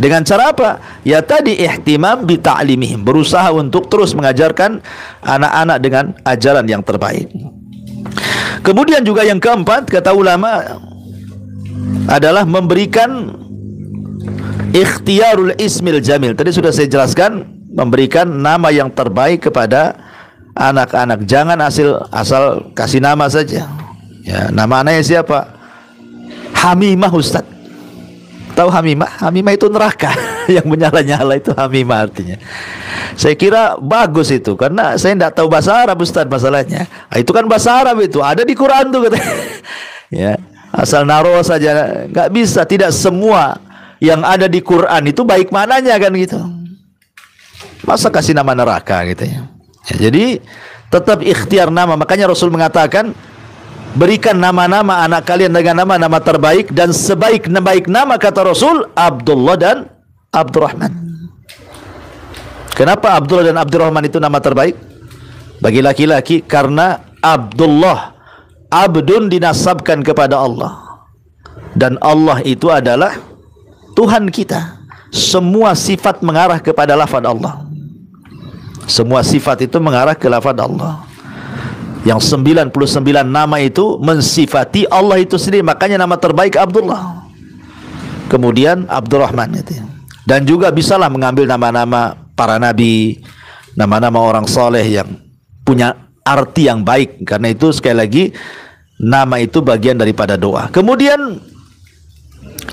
Dengan cara apa? Ya tadi ihtimam bi ta'limihim, berusaha untuk terus mengajarkan anak-anak dengan ajaran yang terbaik. Kemudian juga yang keempat, kata ulama, adalah memberikan ikhtiyarul ismil jamil. Tadi sudah saya jelaskan, memberikan nama yang terbaik kepada anak-anak. Jangan asal kasih nama saja. Ya, nama anaknya siapa? Hamimah, Ustaz. Tahu Hamimah? Hamimah itu neraka yang menyala-nyala, itu Hamimah artinya. Saya kira bagus itu, karena saya tidak tahu bahasa Arab, Ustaz, masalahnya. Itu kan bahasa Arab itu, ada di Quran tuh katanya. Ya, asal naruh saja, nggak bisa. Tidak semua yang ada di Quran itu baik mananya kan gitu. Masa kasih nama neraka gitu ya. Ya, jadi tetap ikhtiar nama. Makanya Rasul mengatakan, berikan nama-nama anak kalian dengan nama-nama terbaik, dan sebaik-baik nama kata Rasul Abdullah dan Abdurrahman. Kenapa Abdullah dan Abdurrahman itu nama terbaik bagi laki-laki? Karena Abdullah, abdun, dinasabkan kepada Allah, dan Allah itu adalah Tuhan kita. Semua sifat mengarah kepada lafaz Allah. Semua sifat itu mengarah ke lafaz Allah. Yang 99 nama itu mensifati Allah itu sendiri. Makanya nama terbaik Abdullah, kemudian Abdurrahman itu. Dan juga bisalah mengambil nama-nama para nabi, nama-nama orang soleh yang punya arti yang baik. Karena itu sekali lagi, nama itu bagian daripada doa. Kemudian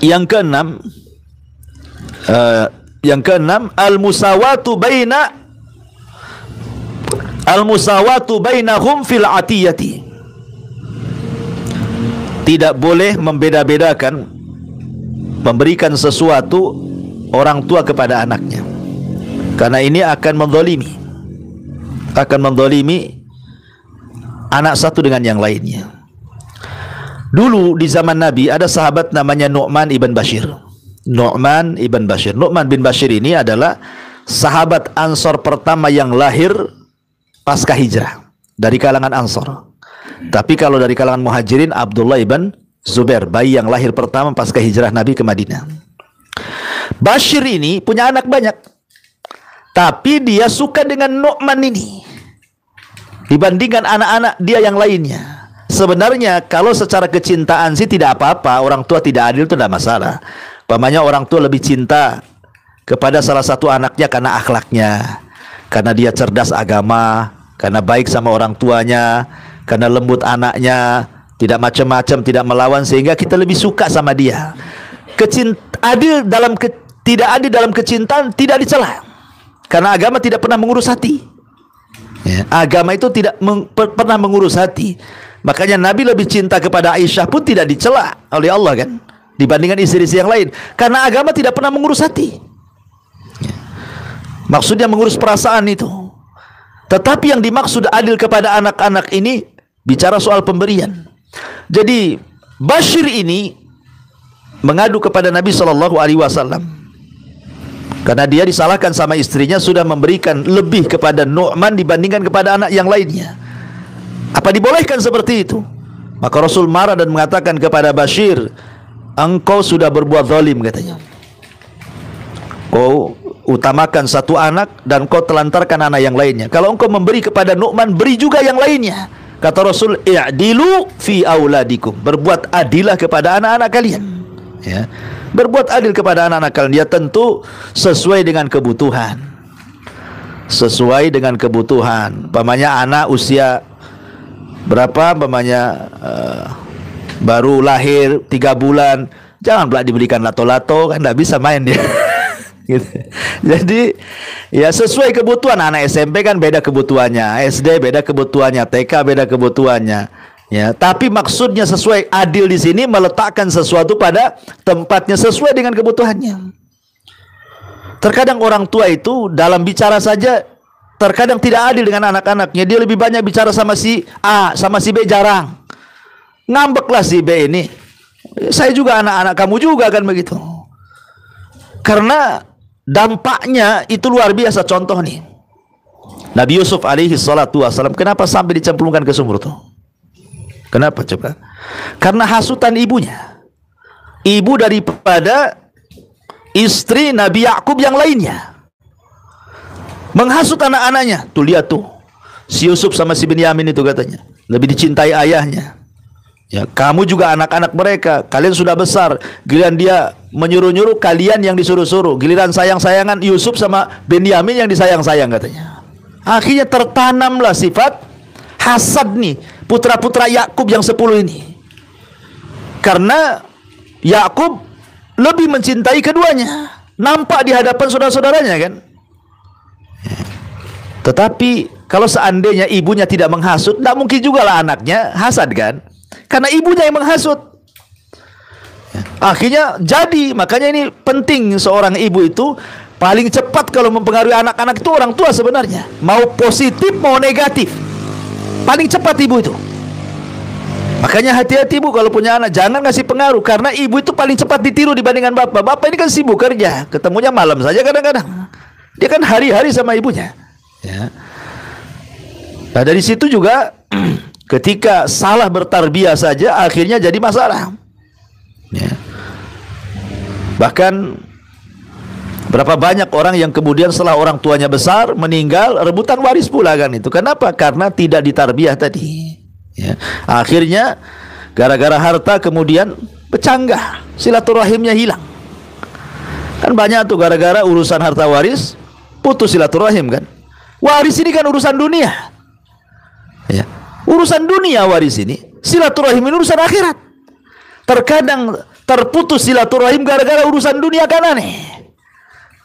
yang keenam, al-musawatu bainahum fil atiyati. Tidak boleh membeda-bedakan, memberikan sesuatu orang tua kepada anaknya. Karena ini akan mendolimi anak satu dengan yang lainnya. Dulu di zaman Nabi ada sahabat namanya Nu'man ibn Bashir. Nu'man bin Bashir ini adalah sahabat Ansor pertama yang lahir pasca hijrah dari kalangan Ansor. Tapi kalau dari kalangan Muhajirin, Abdullah ibn Zubair, bayi yang lahir pertama pasca hijrah Nabi ke Madinah. Bashir ini punya anak banyak, tapi dia suka dengan Nu'man ini dibandingkan anak-anak dia yang lainnya. Sebenarnya kalau secara kecintaan sih tidak apa-apa, orang tua tidak adil itu tidak masalah. Pamannya orang tua lebih cinta kepada salah satu anaknya karena akhlaknya, karena dia cerdas agama, karena baik sama orang tuanya, karena lembut anaknya, tidak macam-macam, tidak melawan, sehingga kita lebih suka sama dia. Tidak adil dalam kecintaan tidak dicela, karena agama tidak pernah mengurus hati. Ya, agama itu tidak pernah mengurus hati. Makanya Nabi lebih cinta kepada Aisyah pun tidak dicela oleh Allah kan, dibandingkan istri-istri yang lain, karena agama tidak pernah mengurus hati. Ya. Maksudnya mengurus perasaan itu. Tetapi yang dimaksud adil kepada anak-anak ini bicara soal pemberian. Jadi Bashir ini mengadu kepada Nabi SAW karena dia disalahkan sama istrinya sudah memberikan lebih kepada Nu'man dibandingkan kepada anak yang lainnya. Apa dibolehkan seperti itu? Maka Rasul marah dan mengatakan kepada Bashir, engkau sudah berbuat zalim, katanya. Kau utamakan satu anak dan kau telantarkan anak yang lainnya. Kalau engkau memberi kepada Nu'man, beri juga yang lainnya. Kata Rasul, i'dilu fi auladikum, berbuat adilah kepada anak-anak kalian. Ya. Berbuat adil kepada anak-anak kalian. Dia tentu sesuai dengan kebutuhan. Sesuai dengan kebutuhan. Pamannya anak usia berapa, pamannya baru lahir 3 bulan, jangan pula diberikan lato-lato, kan tidak bisa main dia. Gitu. Jadi ya sesuai kebutuhan. Anak SMP kan beda kebutuhannya, SD beda kebutuhannya, TK beda kebutuhannya. Ya, tapi maksudnya sesuai, adil di sini meletakkan sesuatu pada tempatnya sesuai dengan kebutuhannya. Terkadang orang tua itu dalam bicara saja terkadang tidak adil dengan anak-anaknya. Dia lebih banyak bicara sama si A, sama si B jarang. Ngambeklah si B ini. Saya juga anak-anak kamu juga kan begitu. Karena dampaknya itu luar biasa. Contoh nih, Nabi Yusuf alaihi salatu wassalam kenapa sampai dicemplungkan ke sumur tuh? Kenapa coba? Karena hasutan ibunya. Ibu daripada istri Nabi Yakub yang lainnya menghasut anak-anaknya. Tuh lihat tuh, si Yusuf sama si Binyamin itu katanya lebih dicintai ayahnya. Ya, kamu juga anak-anak mereka, kalian sudah besar. Giliran dia menyuruh-nyuruh, kalian yang disuruh-suruh. Giliran sayang-sayangan Yusuf sama Binyamin yang disayang-sayang katanya. Akhirnya tertanamlah sifat hasad nih putra-putra Yakub yang 10 ini. Karena Yakub lebih mencintai keduanya. Nampak di hadapan saudara-saudaranya kan. Tetapi kalau seandainya ibunya tidak menghasut, tidak mungkin juga lah anaknya hasad kan. Karena ibunya yang menghasut. Akhirnya jadi, makanya ini penting seorang ibu itu paling cepat kalau mempengaruhi anak-anak itu orang tua sebenarnya. Mau positif mau negatif. Paling cepat ibu itu. Makanya hati-hati ibu kalau punya anak, jangan ngasih pengaruh, karena ibu itu paling cepat ditiru dibandingkan bapak. Bapak ini kan sibuk kerja, ketemunya malam saja kadang-kadang. Dia kan hari-hari sama ibunya. Ya. Nah dari situ juga ketika salah bertarbiyah saja akhirnya jadi masalah. Ya. Bahkan berapa banyak orang yang kemudian setelah orang tuanya besar meninggal rebutan waris pula kan itu. Kenapa? Karena tidak ditarbiyah tadi. Ya. Akhirnya gara-gara harta kemudian pecanggah, silaturahimnya hilang. Kan banyak tuh gara-gara urusan harta waris putus silaturahim kan. Waris ini kan urusan dunia. Ya. Urusan dunia waris ini, silaturahim ini urusan akhirat. Terkadang terputus silaturahim gara-gara urusan dunia kan aneh.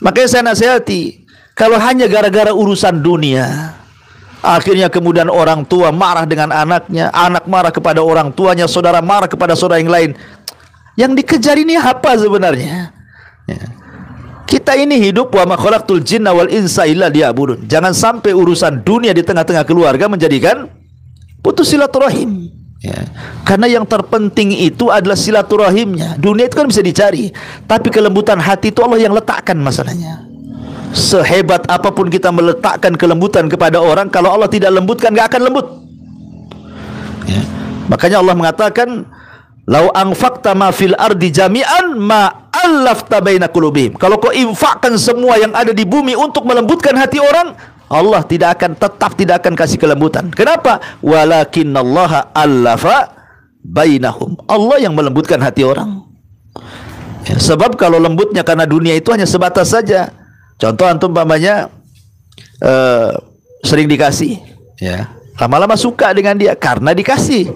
Makanya saya nasihati, kalau hanya gara-gara urusan dunia, akhirnya kemudian orang tua marah dengan anaknya, anak marah kepada orang tuanya, saudara marah kepada saudara yang lain. Yang dikejar ini apa sebenarnya? Ya. Kita ini hidup wa ma khalaqtul jinna wal insa illa liya'budun. Jangan sampai urusan dunia di tengah-tengah keluarga menjadikan putus silaturahim. Ya. Karena yang terpenting itu adalah silaturahimnya. Dunia itu kan bisa dicari, tapi kelembutan hati itu Allah yang letakkan masalahnya. Sehebat apapun kita meletakkan kelembutan kepada orang, kalau Allah tidak lembutkan, gak akan lembut. Ya. Makanya Allah mengatakan, lau anfaqta ma fil ardi jami'an ma allafta baina qulubihim. Kalau kau infakkan semua yang ada di bumi untuk melembutkan hati orang, Allah tetap tidak akan kasih kelembutan. Kenapa? Walakinallaha allafa bainahum. Allah yang melembutkan hati orang. Ya, sebab kalau lembutnya karena dunia itu hanya sebatas saja. Contoh antum umpamanya sering dikasih, ya. Lama-lama suka dengan dia karena dikasih.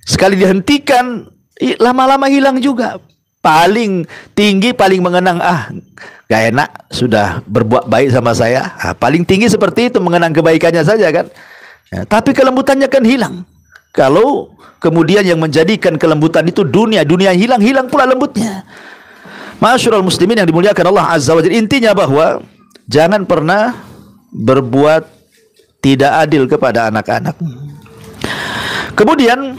Sekali dihentikan, lama-lama hilang juga. Paling tinggi, paling mengenang, gak enak, sudah berbuat baik sama saya. Paling tinggi seperti itu, mengenang kebaikannya saja kan. Ya, tapi kelembutannya kan hilang. Kalau kemudian yang menjadikan kelembutan itu dunia hilang pula lembutnya. Ma'asyiral muslimin yang dimuliakan Allah Azza wa Jalla, intinya bahwa jangan pernah berbuat tidak adil kepada anak-anak. Kemudian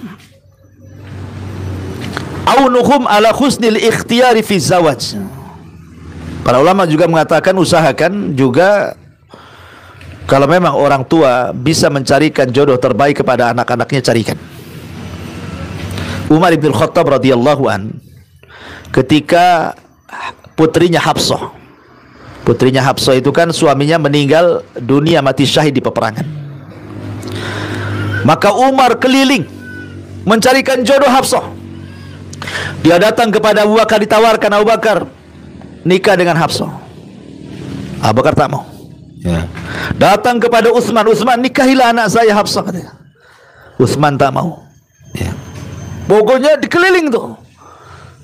aunuhum ala husnil ikhtiyari fi zawaj. Para ulama juga mengatakan usahakan juga kalau memang orang tua bisa mencarikan jodoh terbaik kepada anak-anaknya, carikan. Umar bin Khattab radhiyallahu an ketika putrinya Hafsah itu kan suaminya meninggal dunia, mati syahid di peperangan. Maka Umar keliling mencarikan jodoh Hafsah. Dia datang kepada Abu Bakar, ditawarkan Abu Bakar nikah dengan Hafsah. Abu Bakar tak mau. Ya. Datang kepada Utsman, nikahilah anak saya Hafsah, katanya. Utsman tak mau. Ya. Pokoknya dikeliling tuh.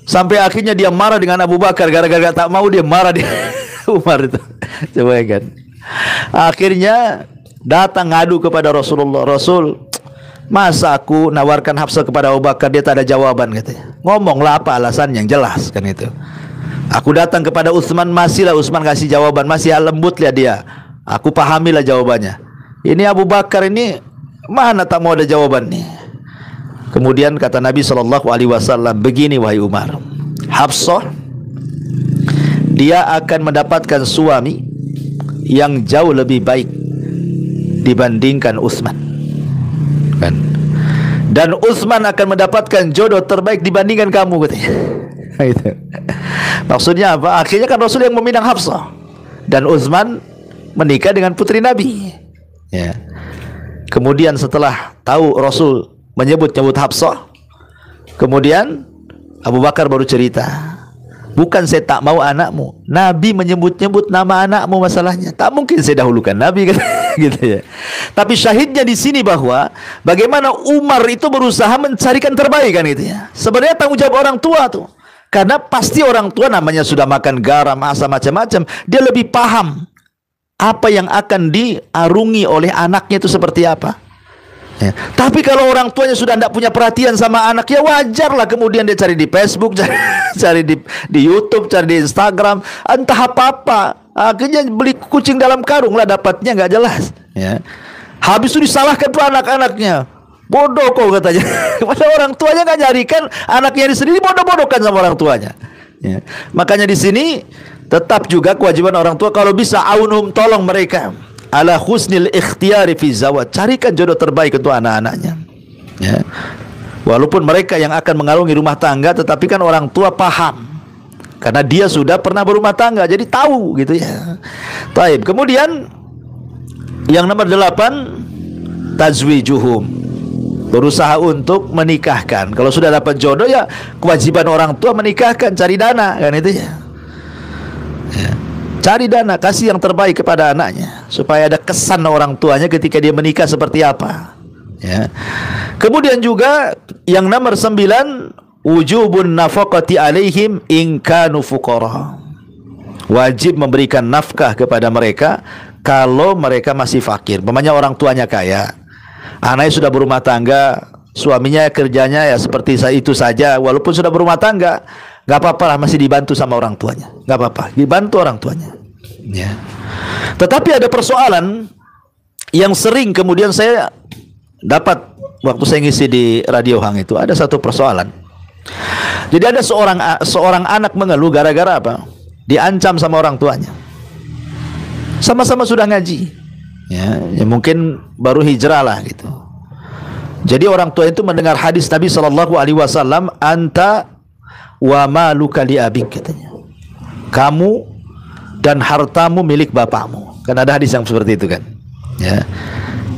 Sampai akhirnya dia marah dengan Abu Bakar, gara-gara tak mau dia marah dia. Umar itu. Coba kan. Akhirnya datang ngadu kepada Rasulullah. Rasul, masa aku nawarkan Hafsah kepada Abu Bakar, dia tak ada jawaban, katanya. Ngomonglah apa alasan yang jelas kan itu. Aku datang kepada Utsman, masihlah Utsman kasih jawaban, masih lembut lihat dia. Aku pahamilah jawabannya. Ini Abu Bakar ini mana tak mau ada jawaban nih. Kemudian kata Nabi SAW, begini wahai Umar, Hafsah dia akan mendapatkan suami yang jauh lebih baik dibandingkan Utsman. Kan? Dan Utsman akan mendapatkan jodoh terbaik dibandingkan kamu, katanya. Itu. Maksudnya apa? Akhirnya kan Rasul yang meminang Hafsah dan Utsman menikah dengan putri Nabi. Ya. Kemudian setelah tahu Rasul menyebut Hafsah, kemudian Abu Bakar baru cerita, bukan saya tak mau anakmu, Nabi menyebut-nyebut nama anakmu masalahnya. Tak mungkin saya dahulukan Nabi kan. Gitu ya. Tapi syahidnya di sini bahwa bagaimana Umar itu berusaha mencarikan terbaik kan gitu ya. Sebenarnya tanggung jawab orang tua tuh. Karena pasti orang tua namanya sudah makan garam, asam macam-macam, dia lebih paham apa yang akan diarungi oleh anaknya itu seperti apa. Ya. Tapi kalau orang tuanya sudah tidak punya perhatian sama anak, ya wajar lah kemudian dia cari di Facebook, cari di YouTube, cari di Instagram, entah apa-apa. Akhirnya beli kucing dalam karung lah dapatnya, nggak jelas. Ya. Habis itu disalahkan tuh anak-anaknya. Bodoh kok katanya. Padahal orang tuanya nggak nyarikan, anaknya sendiri bodoh-bodohkan sama orang tuanya. Ya. Makanya di sini tetap juga kewajiban orang tua kalau bisa aunhum, tolong mereka ala husnil ikhtiyari fi zawaj, carikan jodoh terbaik untuk anak-anaknya. Ya. Walaupun mereka yang akan mengarungi rumah tangga, tetapi kan orang tua paham karena dia sudah pernah berumah tangga, jadi tahu gitu ya. Taib. Kemudian yang nomor 8, tazwijuhum, berusaha untuk menikahkan. Kalau sudah dapat jodoh ya kewajiban orang tua menikahkan, cari dana kan itu ya. Ya. Cari dana, kasih yang terbaik kepada anaknya supaya ada kesan orang tuanya ketika dia menikah seperti apa. Ya. Kemudian juga yang nomor 9, wujubun nafaqati alaihim in kanu fuqara. Wajib memberikan nafkah kepada mereka kalau mereka masih fakir. Umpamanya orang tuanya kaya, anaknya sudah berumah tangga, suaminya kerjanya ya seperti itu saja, walaupun sudah berumah tangga, nggak apa-apa lah, masih dibantu sama orang tuanya, nggak apa-apa, dibantu orang tuanya. Ya. Tetapi ada persoalan yang sering kemudian saya dapat waktu saya ngisi di Radio Hang itu, ada satu persoalan. Jadi ada seorang anak mengeluh gara-gara apa? Diancam sama orang tuanya. Sama-sama sudah ngaji, ya mungkin baru hijrah lah gitu. Jadi orang tua itu mendengar hadis Nabi Shallallahu Alaihi Wasallam, anta wa maluka li abik, katanya. Kamu dan hartamu milik bapakmu. Kan ada hadis yang seperti itu kan. Ya.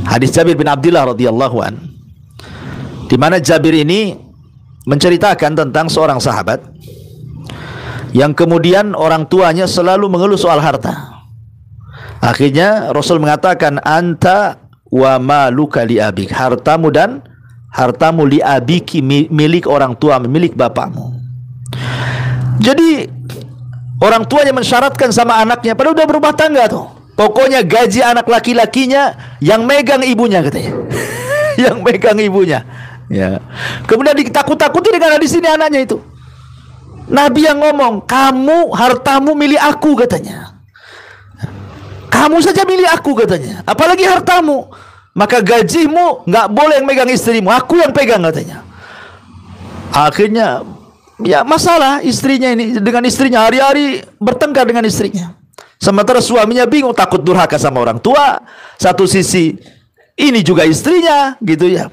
Hadis Jabir bin Abdullah radhiyallahu an, di mana Jabir ini menceritakan tentang seorang sahabat yang kemudian orang tuanya selalu mengeluh soal harta. Akhirnya Rasul mengatakan, anta wa maluka li abik, hartamu dan hartamu li abiki, milik orang tua, milik bapakmu. Jadi orang tuanya mensyaratkan sama anaknya, padahal udah berumah tangga tuh, pokoknya gaji anak laki-lakinya yang megang ibunya, katanya. Yang megang ibunya, ya. Kemudian ditakut-takuti dengan hadis ini anaknya itu. Nabi yang ngomong, kamu hartamu milik aku, katanya. Kamu saja milik aku, katanya. Apalagi hartamu. Maka gajimu nggak boleh yang megang istrimu, aku yang pegang, katanya. Akhirnya ya masalah istrinya ini dengan istrinya, hari-hari bertengkar dengan istrinya. Sementara suaminya bingung, takut durhaka sama orang tua. Satu sisi ini juga istrinya, gitu ya.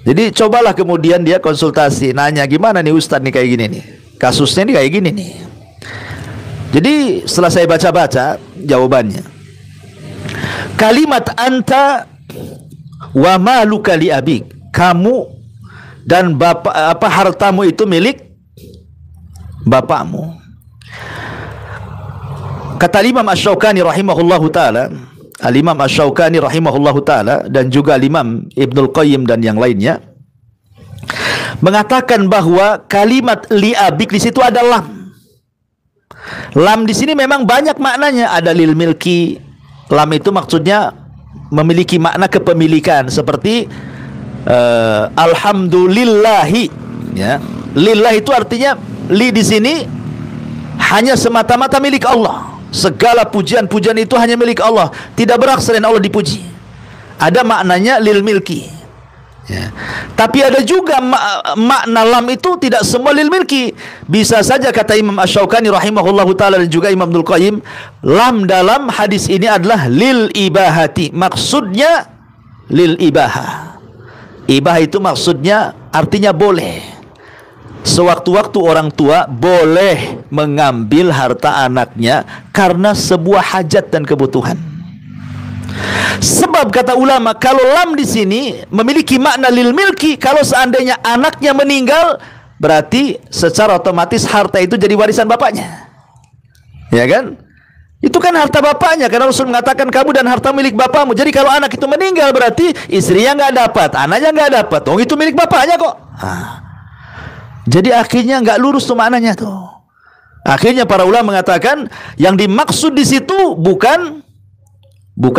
Jadi cobalah kemudian dia konsultasi, nanya, gimana nih Ustadz nih kayak gini nih, kasusnya nih kayak gini nih. Jadi setelah saya baca-baca jawabannya, kalimat anta wa maluka li abik, kamu dan bapak hartamu itu milik bapakmu. Kata Imam Asy-Syaukani rahimahullahu taala, Al-Imam Asy-Syaukani rahimahullahu taala, dan juga Imam Ibnul Qayyim dan yang lainnya mengatakan bahwa kalimat li abik di situ ada lam. Lam di sini memang banyak maknanya, ada lil milki. Lam itu maksudnya memiliki makna kepemilikan, seperti alhamdulillahi, ya. Lillah itu artinya li di sini hanya semata-mata milik Allah. Segala pujian-pujian itu hanya milik Allah, tidak berhak selain Allah dipuji. Ada maknanya lil milki, ya. Tapi ada juga makna lam itu tidak semua lil milki. Bisa saja kata Imam Asy-Syaukani rahimahullahu taala dan juga Imam Ibnul Qayyim, lam dalam hadis ini adalah lil ibahati. Maksudnya lil ibahah. Ibah itu maksudnya artinya boleh. Sewaktu-waktu orang tua boleh mengambil harta anaknya karena sebuah hajat dan kebutuhan. Sebab kata ulama, kalau lam di sini memiliki makna lil milki, kalau seandainya anaknya meninggal, berarti secara otomatis harta itu jadi warisan bapaknya. Ya kan? Itu kan harta bapaknya, karena Rasul mengatakan kamu dan harta milik bapakmu. Jadi kalau anak itu meninggal, berarti istrinya nggak dapat, anaknya nggak dapat. Oh, itu milik bapaknya kok. Jadi akhirnya nggak lurus tuh maknanya tuh. Akhirnya para ulama mengatakan yang dimaksud di situ bukan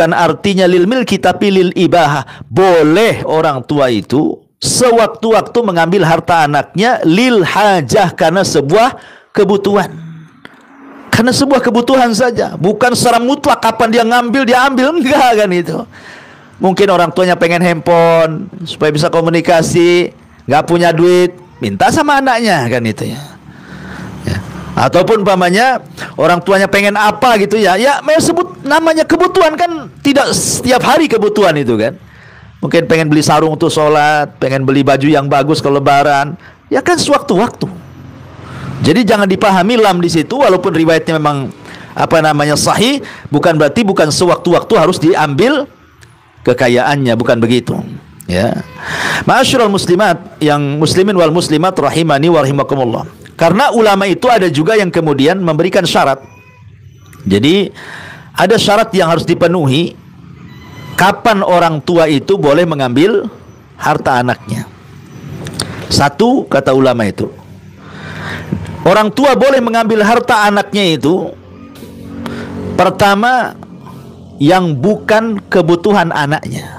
artinya lil milki, tapi lil ibahah. Boleh orang tua itu sewaktu-waktu mengambil harta anaknya lil hajah, karena sebuah kebutuhan. Karena sebuah kebutuhan saja, bukan secara mutlak kapan dia ngambil, dia ambil, enggak kan itu. Mungkin orang tuanya pengen handphone supaya bisa komunikasi, nggak punya duit, minta sama anaknya kan itu ya. Ataupun umpamanya orang tuanya pengen apa gitu ya, ya sebut namanya kebutuhan, kan tidak setiap hari kebutuhan itu kan. Mungkin pengen beli sarung untuk sholat, pengen beli baju yang bagus kalau lebaran, ya kan sewaktu-waktu. Jadi jangan dipahami lam di situ, walaupun riwayatnya memang sahih, bukan berarti bukan sewaktu-waktu harus diambil kekayaannya, bukan begitu. Ya, ma'asyiral muslimat, yang muslimin wal muslimat rahimani wa rahimakumullah. Karena ulama itu ada juga yang kemudian memberikan syarat. Jadi ada syarat yang harus dipenuhi kapan orang tua itu boleh mengambil harta anaknya. Satu, kata ulama itu, orang tua boleh mengambil harta anaknya itu pertama yang bukan kebutuhan anaknya.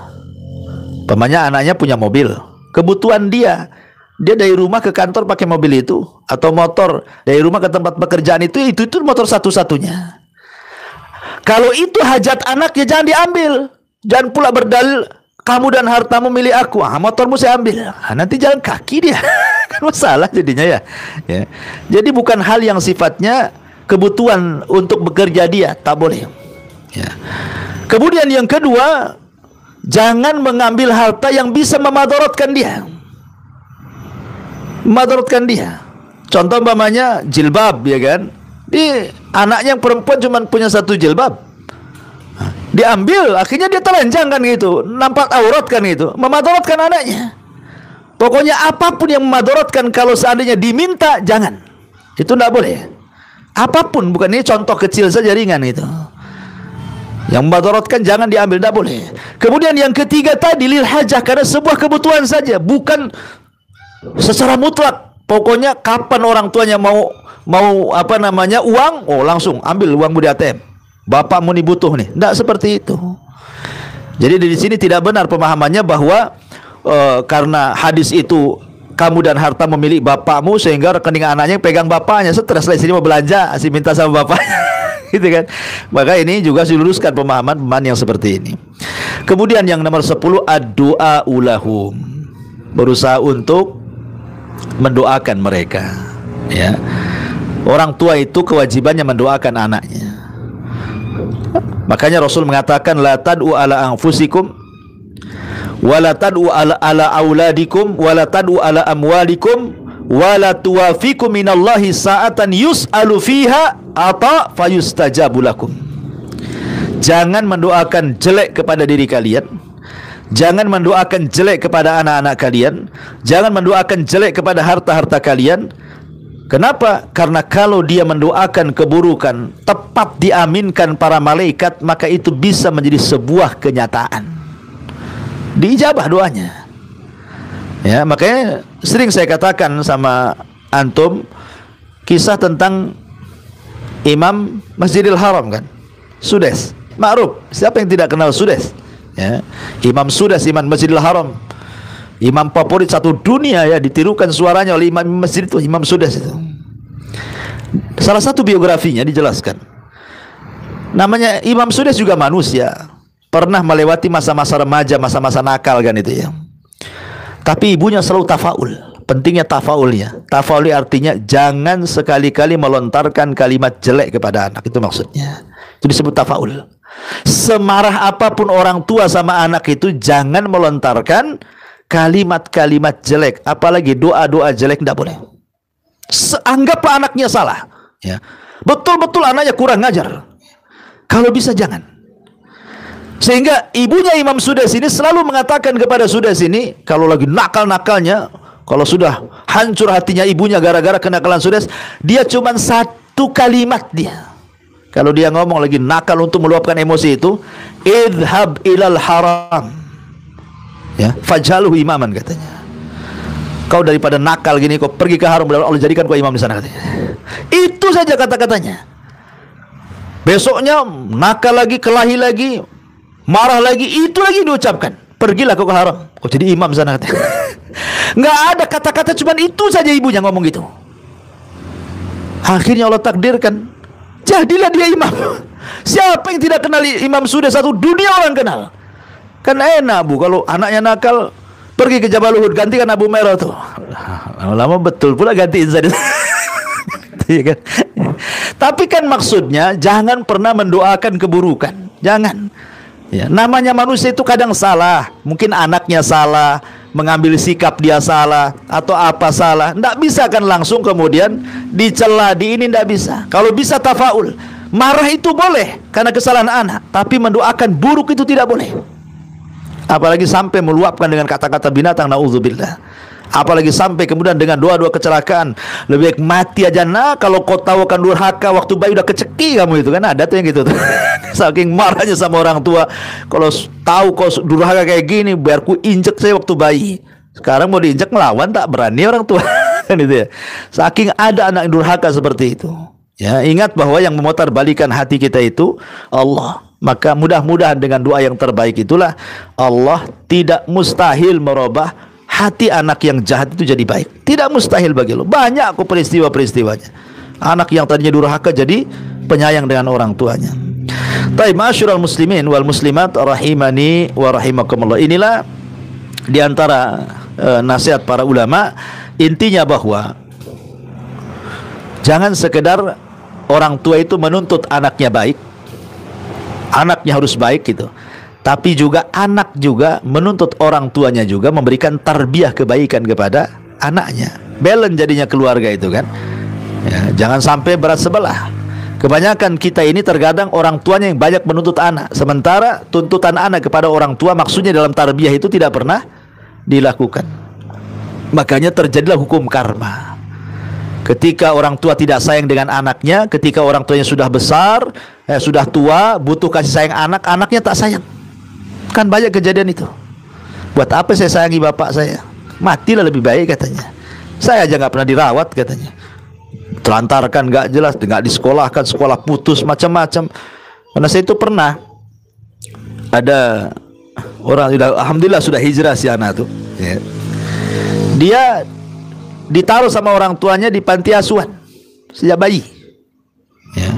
Umpamanya anaknya punya mobil, kebutuhan dia Dia dari rumah ke kantor pakai mobil itu, atau motor dari rumah ke tempat pekerjaan itu motor satu-satunya. Kalau itu hajat anak ya jangan diambil. Jangan pula berdalil kamu dan hartamu milik aku. Motormu saya ambil. Nanti jalan kaki dia. Kan masalah jadinya ya. Jadi bukan hal yang sifatnya kebutuhan untuk bekerja dia, tak boleh. Ya. Kemudian yang kedua, jangan mengambil harta yang bisa memadaratkan dia. Memadaratkan dia. Contoh umpamanya jilbab, ya kan? Di anaknya yang perempuan cuma punya satu jilbab, diambil, akhirnya dia telanjang kan gitu, nampak aurat kan gitu, memadaratkan anaknya. Pokoknya apapun yang memadaratkan, kalau seandainya diminta, jangan. Itu tidak boleh. Apapun, bukan ini contoh kecil saja, ringan itu. Yang memadaratkan jangan diambil, tidak boleh. Kemudian yang ketiga tadi lil hajah, karena sebuah kebutuhan saja, bukan secara mutlak. Pokoknya kapan orang tuanya mau uang, langsung ambil uangmu di ATM. Bapakmu nih butuh nih. Tidak seperti itu. Jadi di sini tidak benar pemahamannya bahwa karena hadis itu kamu dan harta memilih bapakmu, sehingga rekening anaknya pegang bapaknya. Stres lah, sini mau belanja, asih minta sama bapaknya. Gitu kan. Maka ini juga diluruskan pemahaman yang seperti ini. Kemudian yang nomor 10, ad-du'a ulahum. Berusaha untuk mendoakan mereka. Ya. Orang tua itu kewajibannya mendoakan anaknya. Makanya Rasul mengatakan la tad'u ala anfusikum wa la tad'u ala auladikum wa la tad'u ala amwalikum wa la tuwafikum minallahi sa'atan yus'alu fiha ata fayustajabu lakum. Jangan mendoakan jelek kepada diri kalian, jangan mendoakan jelek kepada anak-anak kalian, jangan mendoakan jelek kepada harta-harta kalian. Kenapa? Karena kalau dia mendoakan keburukan, tepat diaminkan para malaikat, maka itu bisa menjadi sebuah kenyataan. Diijabah doanya. Ya, makanya sering saya katakan sama antum kisah tentang Imam Masjidil Haram kan. Sudes, ma'ruf. Siapa yang tidak kenal Sudes? Ya. Imam Sudes, Imam Masjidil Haram. Imam favorit satu dunia ya, ditirukan suaranya oleh imam masjid itu, Imam Sudes itu. Salah satu biografinya dijelaskan. Namanya Imam Sudes juga manusia, pernah melewati masa-masa remaja, masa-masa nakal kan itu ya. Tapi ibunya selalu tafaul. Pentingnya tafaulnya. Tafaul artinya jangan sekali-kali melontarkan kalimat jelek kepada anak, itu maksudnya. Itu disebut tafaul. Semarah apapun orang tua sama anak itu, jangan melontarkan kalimat-kalimat jelek, apalagi doa-doa jelek, tidak boleh. Anggaplah anaknya salah, ya. Betul-betul anaknya kurang ngajar, kalau bisa jangan. Sehingga ibunya Imam Sudes ini selalu mengatakan kepada Sudes ini, kalau lagi nakal-nakalnya, kalau sudah hancur hatinya ibunya gara-gara kenakalan Sudes, dia cuma satu kalimat dia. Kalau dia ngomong lagi nakal untuk meluapkan emosi itu, idhab ilal haram, ya, fajaluhu imaman katanya. Kau daripada nakal gini, kau pergi ke haram, Allah jadikan kau imam di sana katanya. Itu saja kata-katanya. Besoknya nakal lagi, kelahi lagi, marah lagi, itu lagi diucapkan. Pergilah kau ke haram, kau jadi imam di sana katanya. Nggak ada kata-kata, cuman itu saja ibunya ngomong gitu. Akhirnya Allah takdirkan, jadilah dia imam. Siapa yang tidak kenal Imam Sudes? Satu dunia orang kenal. Kan enak bu, kalau anaknya nakal pergi ke Jabal Uhud, gantikan Abu Merah tuh. Lama-lama betul pula gantiin saja. Kan? Tapi kan maksudnya jangan pernah mendoakan keburukan. Jangan. Ya, namanya manusia itu kadang salah. Mungkin anaknya salah, mengambil sikap dia salah, atau apa salah. Tidak bisa kan langsung kemudian dicela, di ini tidak bisa. Kalau bisa tafaul. Marah itu boleh karena kesalahan anak, tapi mendoakan buruk itu tidak boleh. Apalagi sampai meluapkan dengan kata-kata binatang, na'udzubillah. Apalagi sampai kemudian dengan doa-doa kecelakaan. Lebih baik mati aja. Nah, kalau kau tahu akan durhaka waktu bayi udah keceki kamu itu kan, ada tuh yang gitu tuh. Saking marahnya sama orang tua, kalau tahu kau durhaka kayak gini, biar ku injek saya waktu bayi. Sekarang mau diinjek ngelawan, tak berani orang tua. Kan itu ya. Saking ada anak yang durhaka seperti itu. Ya, ingat bahwa yang memutar balikan hati kita itu Allah. Maka mudah-mudahan dengan doa yang terbaik itulah Allah tidak mustahil merubah hati anak yang jahat itu jadi baik. Tidak mustahil bagi Allah. Banyak kok peristiwa-peristiwanya. Anak yang tadinya durhaka jadi penyayang dengan orang tuanya. Taib, ma'asyiral muslimin wal muslimat rahimani wa rahimakumullah. Inilah di antara nasihat para ulama, intinya bahwa jangan sekedar orang tua itu menuntut anaknya baik, anaknya harus baik gitu, tapi juga anak juga menuntut orang tuanya juga memberikan tarbiyah kebaikan kepada anaknya. Balance jadinya keluarga itu kan ya, jangan sampai berat sebelah. Kebanyakan kita ini terkadang orang tuanya yang banyak menuntut anak, sementara tuntutan anak kepada orang tua maksudnya dalam tarbiyah itu tidak pernah dilakukan. Makanya terjadilah hukum karma. Ketika orang tua tidak sayang dengan anaknya, ketika orang tuanya sudah besar, sudah tua, butuh kasih sayang anak, anaknya tak sayang. Kan banyak kejadian itu. Buat apa saya sayangi bapak saya? Matilah lebih baik katanya. Saya aja nggak pernah dirawat katanya. Telantarkan, nggak jelas, nggak disekolahkan, sekolah putus, macam-macam. Karena saya itu pernah ada orang, alhamdulillah sudah hijrah si anak tuh ya. Dia ditaruh sama orang tuanya di panti asuhan sejak bayi ya.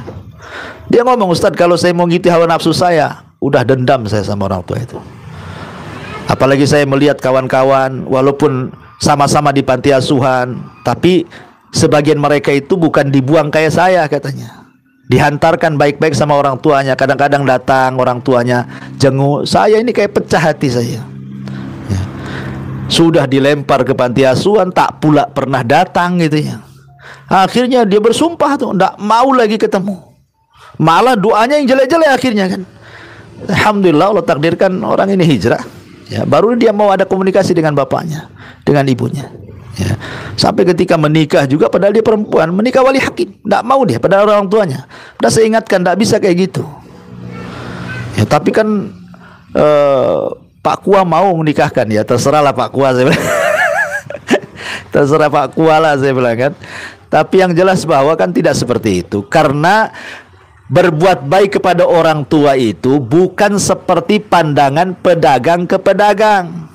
Dia ngomong, Ustadz, kalau saya mau ngikuti hawa nafsu saya, udah dendam saya sama orang tua itu. Apalagi saya melihat kawan-kawan walaupun sama-sama di panti asuhan, tapi sebagian mereka itu bukan dibuang kayak saya katanya. Dihantarkan baik-baik sama orang tuanya. Kadang-kadang datang orang tuanya jenguk. Saya ini kayak pecah hati saya ya. Sudah dilempar ke panti asuhan, tak pula pernah datang gitu ya. Akhirnya dia bersumpah tuh, nggak mau lagi ketemu. Malah doanya yang jelek-jelek akhirnya kan. Alhamdulillah Allah takdirkan orang ini hijrah ya. Baru dia mau ada komunikasi dengan bapaknya, dengan ibunya ya. Sampai ketika menikah juga, padahal dia perempuan, menikah wali hakim, tidak mau dia, padahal orang tuanya. Udah saya ingatkan, tidak bisa kayak gitu ya. Tapi kan Pak Kua mau menikahkan ya, terserahlah Pak Kua saya bilang. Terserah Pak Kua lah saya bilang kan. Tapi yang jelas bahwa kan tidak seperti itu. Karena berbuat baik kepada orang tua itu bukan seperti pandangan pedagang ke pedagang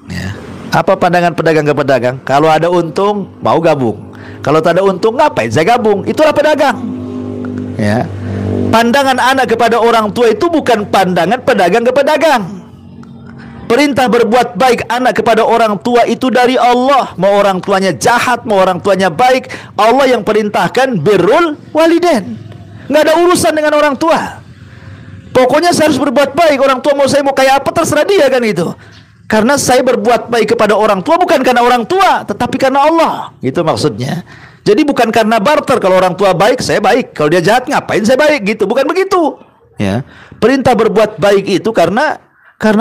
ya. Apa pandangan pedagang ke pedagang? Kalau ada untung mau gabung, kalau tak ada untung ngapain saya gabung? Itulah pedagang ya. Pandangan anak kepada orang tua itu bukan pandangan pedagang ke pedagang. Perintah berbuat baik anak kepada orang tua itu dari Allah. Mau orang tuanya jahat, mau orang tuanya baik, Allah yang perintahkan birrul walidain. Nggak ada urusan dengan orang tua. Pokoknya saya harus berbuat baik. Orang tua mau saya mau kayak apa terserah dia kan itu. Karena saya berbuat baik kepada orang tua bukan karena orang tua, tetapi karena Allah. Itu maksudnya. Jadi bukan karena barter. Kalau orang tua baik, saya baik. Kalau dia jahat, ngapain saya baik gitu. Bukan begitu ya. Perintah berbuat baik itu karena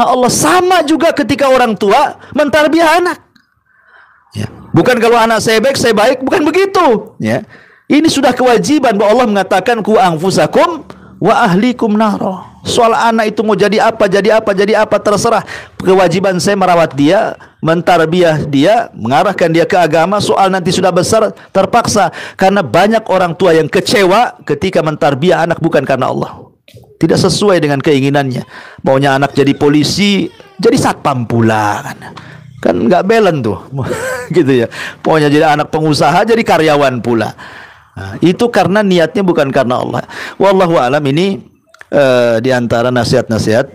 Allah. Sama juga ketika orang tua mentarbiyah anak ya. Bukan kalau anak saya baik, bukan begitu ya. Ini sudah kewajiban bahwa Allah mengatakan ku anfusakum wa ahlikum naro. Soal anak itu mau jadi apa terserah. Kewajiban saya merawat dia, mentarbiyah dia, mengarahkan dia ke agama. Soal nanti sudah besar terpaksa. Karena banyak orang tua yang kecewa ketika mentarbiyah anak bukan karena Allah. Tidak sesuai dengan keinginannya. Maunya anak jadi polisi, jadi satpam pula kan nggak balance tuh. Gitu ya. Maunya jadi anak pengusaha, jadi karyawan pula. Nah, itu karena niatnya bukan karena Allah. Wallahu alam. Ini di antara nasihat-nasihat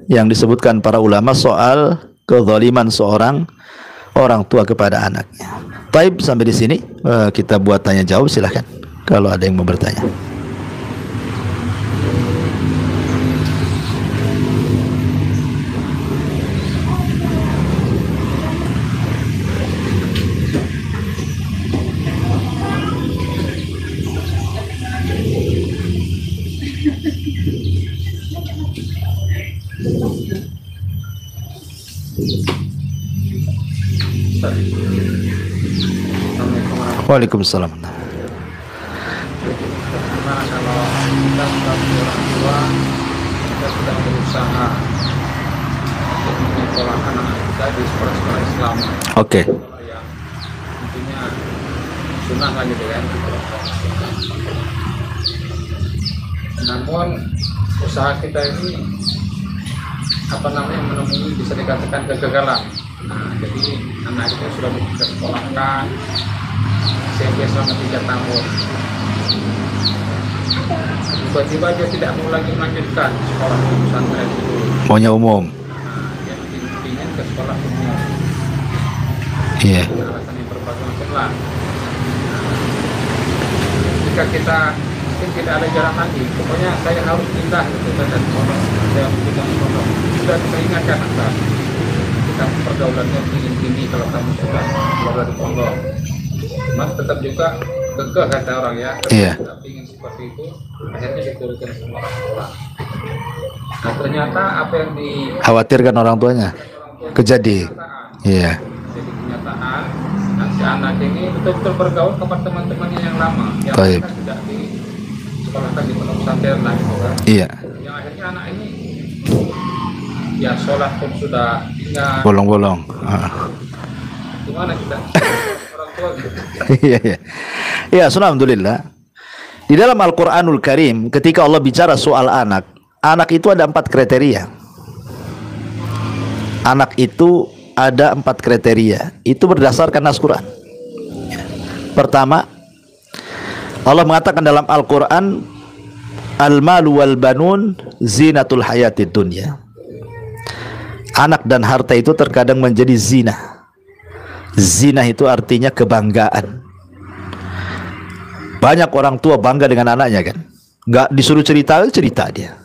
yang disebutkan para ulama soal kezaliman seorang orang tua kepada anaknya. Taib, sampai di sini kita buat tanya jawab, silahkan kalau ada yang mau bertanya. Waalaikumsalam. Gimana kalau kita sebagai orang tua, kita sedang berusaha untuk menyekolahkan anak kita di sekolah-sekolah Islam. Oke. Sekolah yang intinya sunnah lah gitu kan. Namun usaha kita ini menemui bisa dikatakan kegagalan. Nah, jadi anak itu sudah kita sekolahkan SMP selama 3 tahun. Tiba-tiba dia tidak mau lagi melanjutkan sekolah di pesantren itu. Maunya umum. Nah, dia ingin ke sekolah umum. Iya. Alasan yang berbagai macam lah. Jika kita mungkin tidak ada jalan lagi, pokoknya saya harus pindah gitu kan, dan saya pindah pondok. Sudah kita ingatkan anak, kita pergaulannya tinggi kalau kamu sudah keluar dari pondok. Mas tetap juga kekeh kata orang ya, Iya. tidak ingin seperti itu, akhirnya diturunkan sama orang tua. Nah ternyata apa yang Khawatirkan orang tuanya. Kejadi. Iya. jadi kenyataan, nah, si anak ini betul-betul bergaul kepada teman-temannya yang lama, yang Baik. mereka tidak di sekolahkan di pondok pesantren lah gitu kan. Iya. Yang akhirnya anak ini ya sholat pun sudah tinggal. Bolong-bolong. Gimana kita orang tua gitu. Iya, iya. Ya, alhamdulillah. Di dalam Al-Qur'anul Karim ketika Allah bicara soal anak, anak itu ada 4 kriteria. Anak itu ada 4 kriteria. Itu berdasarkan nas Quran. Pertama, Allah mengatakan dalam Al-Quran, al-malu wal banun zinatul hayatid dunya. Anak dan harta itu terkadang menjadi zina. Zina itu artinya kebanggaan. Banyak orang tua bangga dengan anaknya kan. Nggak disuruh cerita, cerita dia.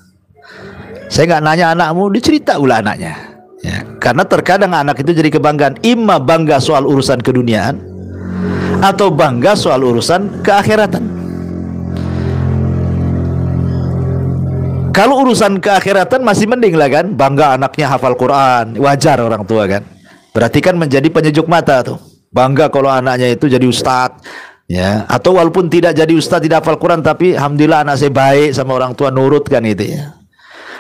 Saya nggak nanya anakmu, dicerita ulah anaknya. Ya, karena terkadang anak itu jadi kebanggaan. Imma bangga soal urusan keduniaan, atau bangga soal urusan keakhiratan. Kalau urusan keakhiratan masih mending lah kan, bangga anaknya hafal Quran, wajar orang tua kan. Berarti kan menjadi penyejuk mata tuh. Bangga kalau anaknya itu jadi ustadz, ya. Atau walaupun tidak jadi ustadz, tidak hafal Quran, tapi alhamdulillah anak saya baik sama orang tua, nurut kan itu ya.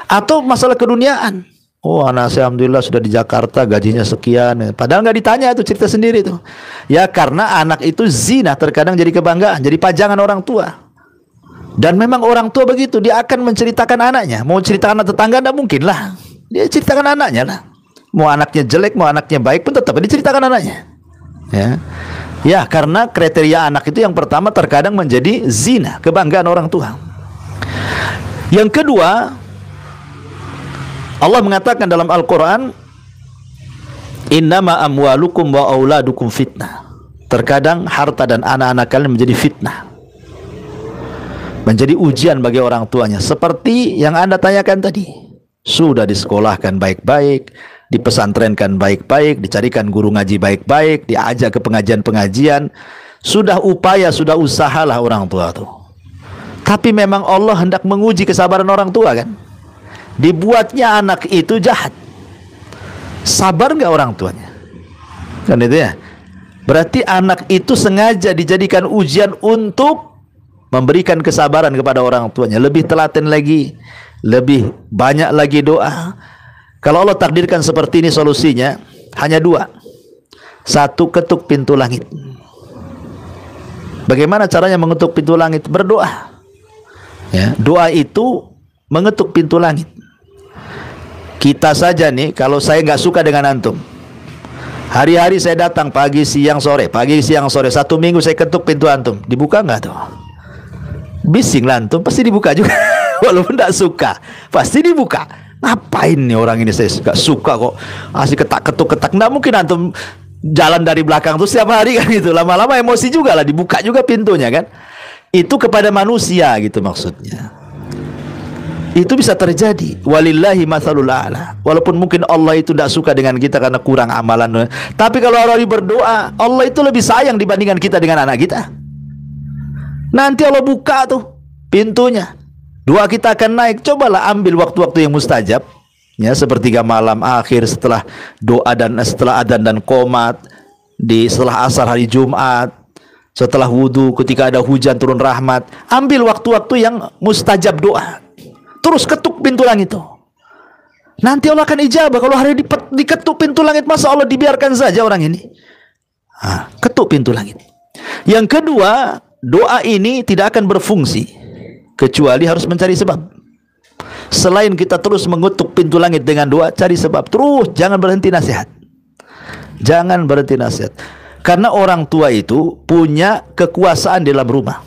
Atau masalah keduniaan. Oh, anak saya alhamdulillah sudah di Jakarta, gajinya sekian. Padahal nggak ditanya, itu cerita sendiri tuh. Ya karena anak itu zina, terkadang jadi kebanggaan, jadi pajangan orang tua. Dan memang orang tua begitu, dia akan menceritakan anaknya. Mau ceritakan anak tetangga, tidak mungkin lah. Dia ceritakan anaknya lah. Mau anaknya jelek, mau anaknya baik pun tetap diceritakan anaknya. Ya, karena kriteria anak itu yang pertama terkadang menjadi zina, kebanggaan orang tua. Yang kedua, Allah mengatakan dalam Al-Quran, innama amwalukum wa auladukum fitnah. Terkadang harta dan anak-anak kalian menjadi fitnah, menjadi ujian bagi orang tuanya. Seperti yang Anda tanyakan tadi, sudah disekolahkan baik-baik, dipesantrenkan baik-baik, dicarikan guru ngaji baik-baik, diajak ke pengajian-pengajian, sudah upaya, sudah usahalah orang tua tuh. Tapi memang Allah hendak menguji kesabaran orang tua kan. Dibuatnya anak itu jahat, sabar nggak orang tuanya? Kan itu ya. Berarti anak itu sengaja dijadikan ujian untuk memberikan kesabaran kepada orang tuanya, lebih telaten lagi, lebih banyak lagi doa. Kalau Allah takdirkan seperti ini, solusinya hanya 2. 1, ketuk pintu langit. Bagaimana caranya mengetuk pintu langit? Berdoa. Ya, doa itu mengetuk pintu langit. Kita saja nih, kalau saya nggak suka dengan antum, hari-hari saya datang pagi, siang, sore, pagi, siang, sore, 1 minggu saya ketuk pintu antum, dibuka nggak tuh? Bising lah antum, pasti dibuka juga. Walaupun nggak suka, pasti dibuka. Ngapain nih orang ini, saya nggak suka kok, asik ketak-ketuk-ketak. Nggak mungkin antum jalan dari belakang tuh setiap hari kan gitu. Lama-lama emosi juga lah, dibuka juga pintunya kan. Itu kepada manusia gitu maksudnya. Itu bisa terjadi. Walillahi matsalul a'la. Walaupun mungkin Allah itu tidak suka dengan kita karena kurang amalan. Tapi kalau orang berdoa, Allah itu lebih sayang dibandingkan kita dengan anak kita. Nanti Allah buka tuh pintunya. Doa kita akan naik. Cobalah ambil waktu-waktu yang mustajab. Ya, sepertiga malam akhir setelah doa dan setelah adzan dan qomat, setelah asar hari Jumat, setelah wudu, ketika ada hujan turun rahmat. Ambil waktu-waktu yang mustajab doa. Terus ketuk pintu langit itu. Nanti Allah akan ijabah. Kalau hari diketuk pintu langit, masa Allah dibiarkan saja orang ini? Ketuk pintu langit. Yang kedua, doa ini tidak akan berfungsi kecuali harus mencari sebab. Selain kita terus mengutuk pintu langit dengan doa, cari sebab. Terus jangan berhenti nasihat. Jangan berhenti nasihat. Karena orang tua itu punya kekuasaan di dalam rumah.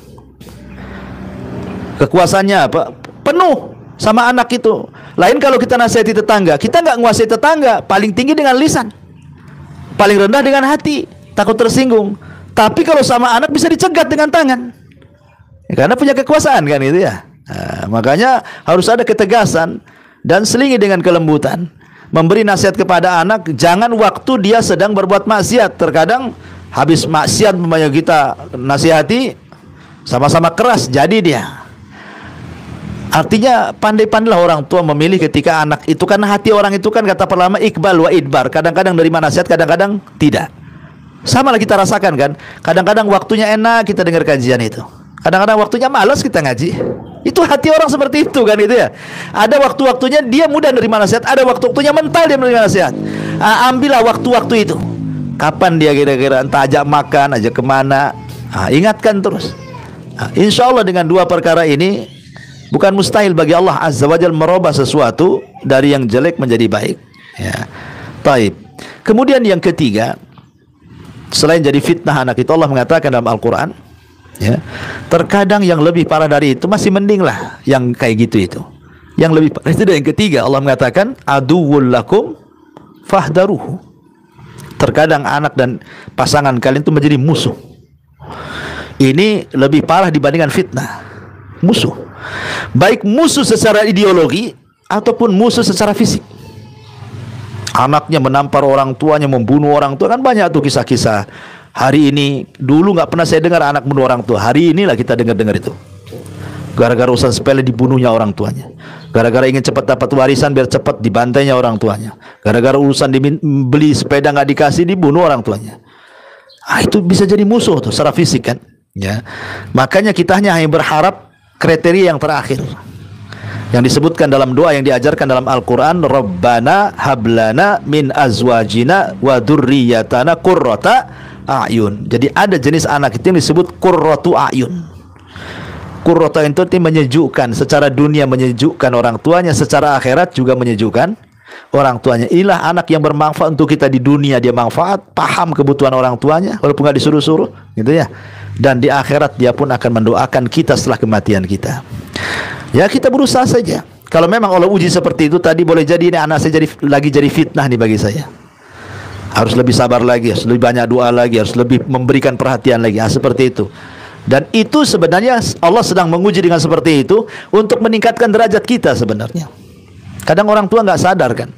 Kekuasaannya apa? Penuh sama anak itu. Lain kalau kita nasihati tetangga, kita nggak nguasai tetangga. Paling tinggi dengan lisan, paling rendah dengan hati, takut tersinggung. Tapi kalau sama anak bisa dicegat dengan tangan, ya, karena punya kekuasaan kan itu ya. Nah, makanya harus ada ketegasan dan selingi dengan kelembutan. Memberi nasihat kepada anak, jangan waktu dia sedang berbuat maksiat. Terkadang habis maksiat memangnya kita nasihati, sama-sama keras jadi dia. Artinya pandai-pandailah orang tua memilih ketika anak itu, karena hati orang itu kan kata perlama iqbal wa idbar. Kadang-kadang nerima nasihat, kadang-kadang tidak. Sama lah kita rasakan kan. Kadang-kadang waktunya enak kita dengar kajian itu, kadang-kadang waktunya malas kita ngaji. Itu hati orang seperti itu kan itu ya. Ada waktu-waktunya dia mudah menerima nasihat, ada waktu-waktunya mental dia menerima nasihat. Ambillah waktu-waktu itu. Kapan dia kira-kira, entah ajak makan, ajak kemana, ingatkan terus. Insya Allah dengan dua perkara ini bukan mustahil bagi Allah Azza wa Jalla merubah sesuatu dari yang jelek menjadi baik. Ya. Taib. Kemudian yang ketiga, selain jadi fitnah anak itu, Allah mengatakan dalam Al-Quran, ya, terkadang yang lebih parah dari itu masih mending lah yang kayak gitu itu. Yang lebih parah itu yang ketiga, Allah mengatakan aduwwul lakum fahdaruhu. Terkadang anak dan pasangan kalian itu menjadi musuh. Ini lebih parah dibandingkan fitnah. Musuh, baik musuh secara ideologi ataupun musuh secara fisik. Anaknya menampar orang tuanya, membunuh orang tua, kan banyak tuh kisah-kisah. Hari ini, dulu nggak pernah saya dengar anak bunuh orang tua. Hari inilah kita dengar-dengar itu. Gara-gara urusan sepele dibunuhnya orang tuanya. Gara-gara ingin cepat dapat warisan biar cepat dibantainya orang tuanya. Gara-gara urusan beli sepeda nggak dikasih, dibunuh orang tuanya. Itu bisa jadi musuh tuh secara fisik kan. Ya. Makanya kita hanya berharap kriteria yang terakhir yang disebutkan dalam doa yang diajarkan dalam Al-Quran, Rabbana hablana min azwajina wa dzurriyyatana qurrata a'yun. Jadi ada jenis anak itu yang disebut qurratu a'yun. Qurratu a'yun itu menyejukkan, secara dunia menyejukkan orang tuanya, secara akhirat juga menyejukkan orang tuanya. Inilah anak yang bermanfaat untuk kita di dunia, dia manfaat, paham kebutuhan orang tuanya walaupun nggak disuruh-suruh, gitu ya. Dan di akhirat dia pun akan mendoakan kita setelah kematian kita. Ya, kita berusaha saja. Kalau memang Allah uji seperti itu tadi, boleh jadi ini anak saya lagi jadi fitnah nih bagi saya. Harus lebih sabar lagi, harus lebih banyak doa lagi, harus lebih memberikan perhatian lagi. Seperti itu. Dan itu sebenarnya Allah sedang menguji dengan seperti itu untuk meningkatkan derajat kita sebenarnya. Kadang orang tua nggak sadar kan.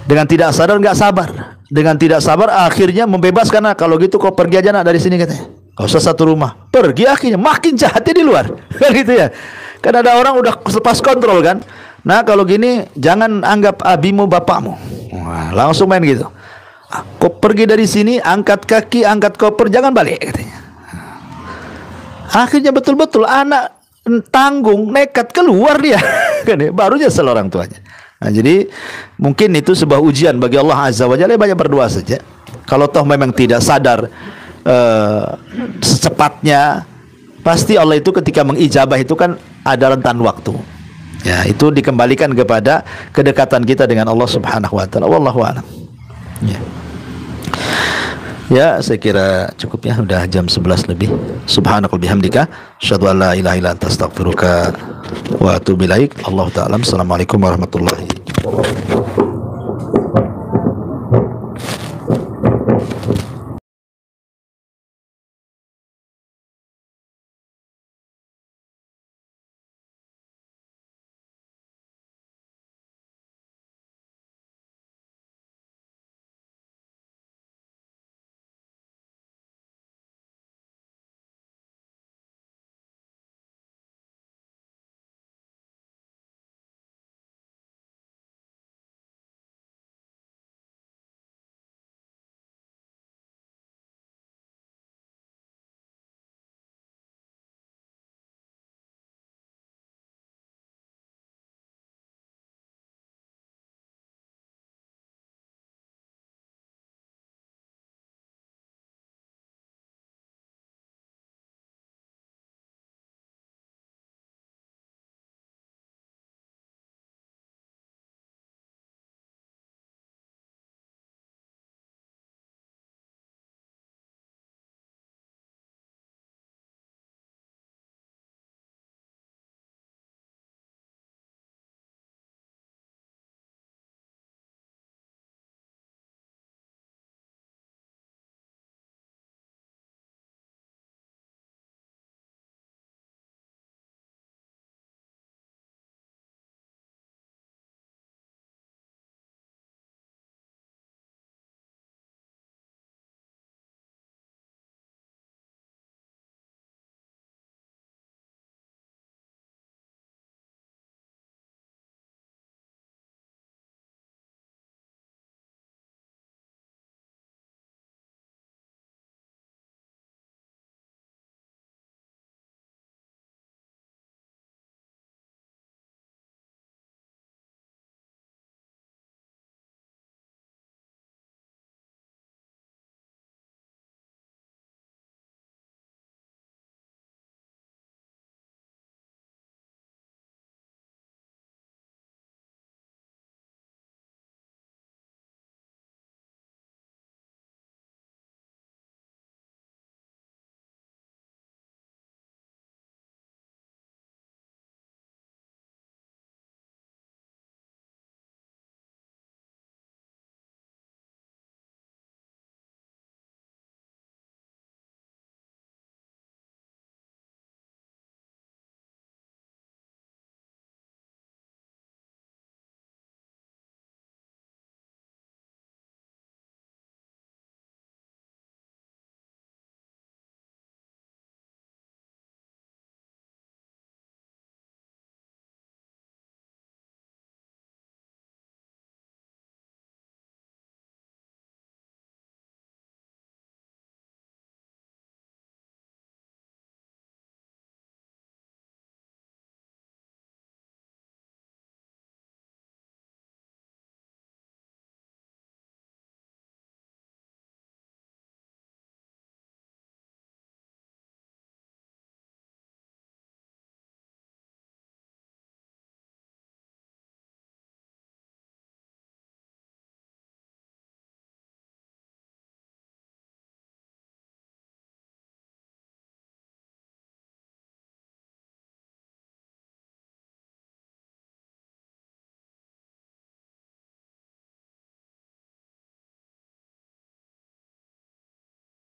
Dengan tidak sadar nggak sabar. Dengan tidak sabar akhirnya membebaskan. Kalau gitu kau pergi aja nak dari sini katanya. Gak usah satu rumah. Pergi akhirnya makin jahatnya di luar. Kan gitu ya. Kan ada orang udah lepas kontrol kan. Nah kalau gini jangan anggap abimu bapakmu. Wah, langsung main gitu. Kau pergi dari sini, angkat kaki, angkat koper, jangan balik katanya. Akhirnya betul-betul anak tanggung, nekat keluar dia. Kan ya, baru nyesel orang tuanya. Nah, jadi mungkin itu sebuah ujian bagi Allah Azza wa Jalla. Banyak berdoa saja. Kalau toh memang tidak sadar secepatnya, pasti Allah itu ketika mengijabah itu kan ada rentan waktu. Ya, itu dikembalikan kepada kedekatan kita dengan Allah Subhanahu wa taala. Wallahu a'lam. Ya. Ya, saya kira cukup ya, udah jam 11 lebih. Subhanakal bihamdika, asyhadu an la ilaha illa anta astaghfiruka wa atubu ilaik. Allahu ta'ala. Assalamualaikum warahmatullahi wabarakatuh.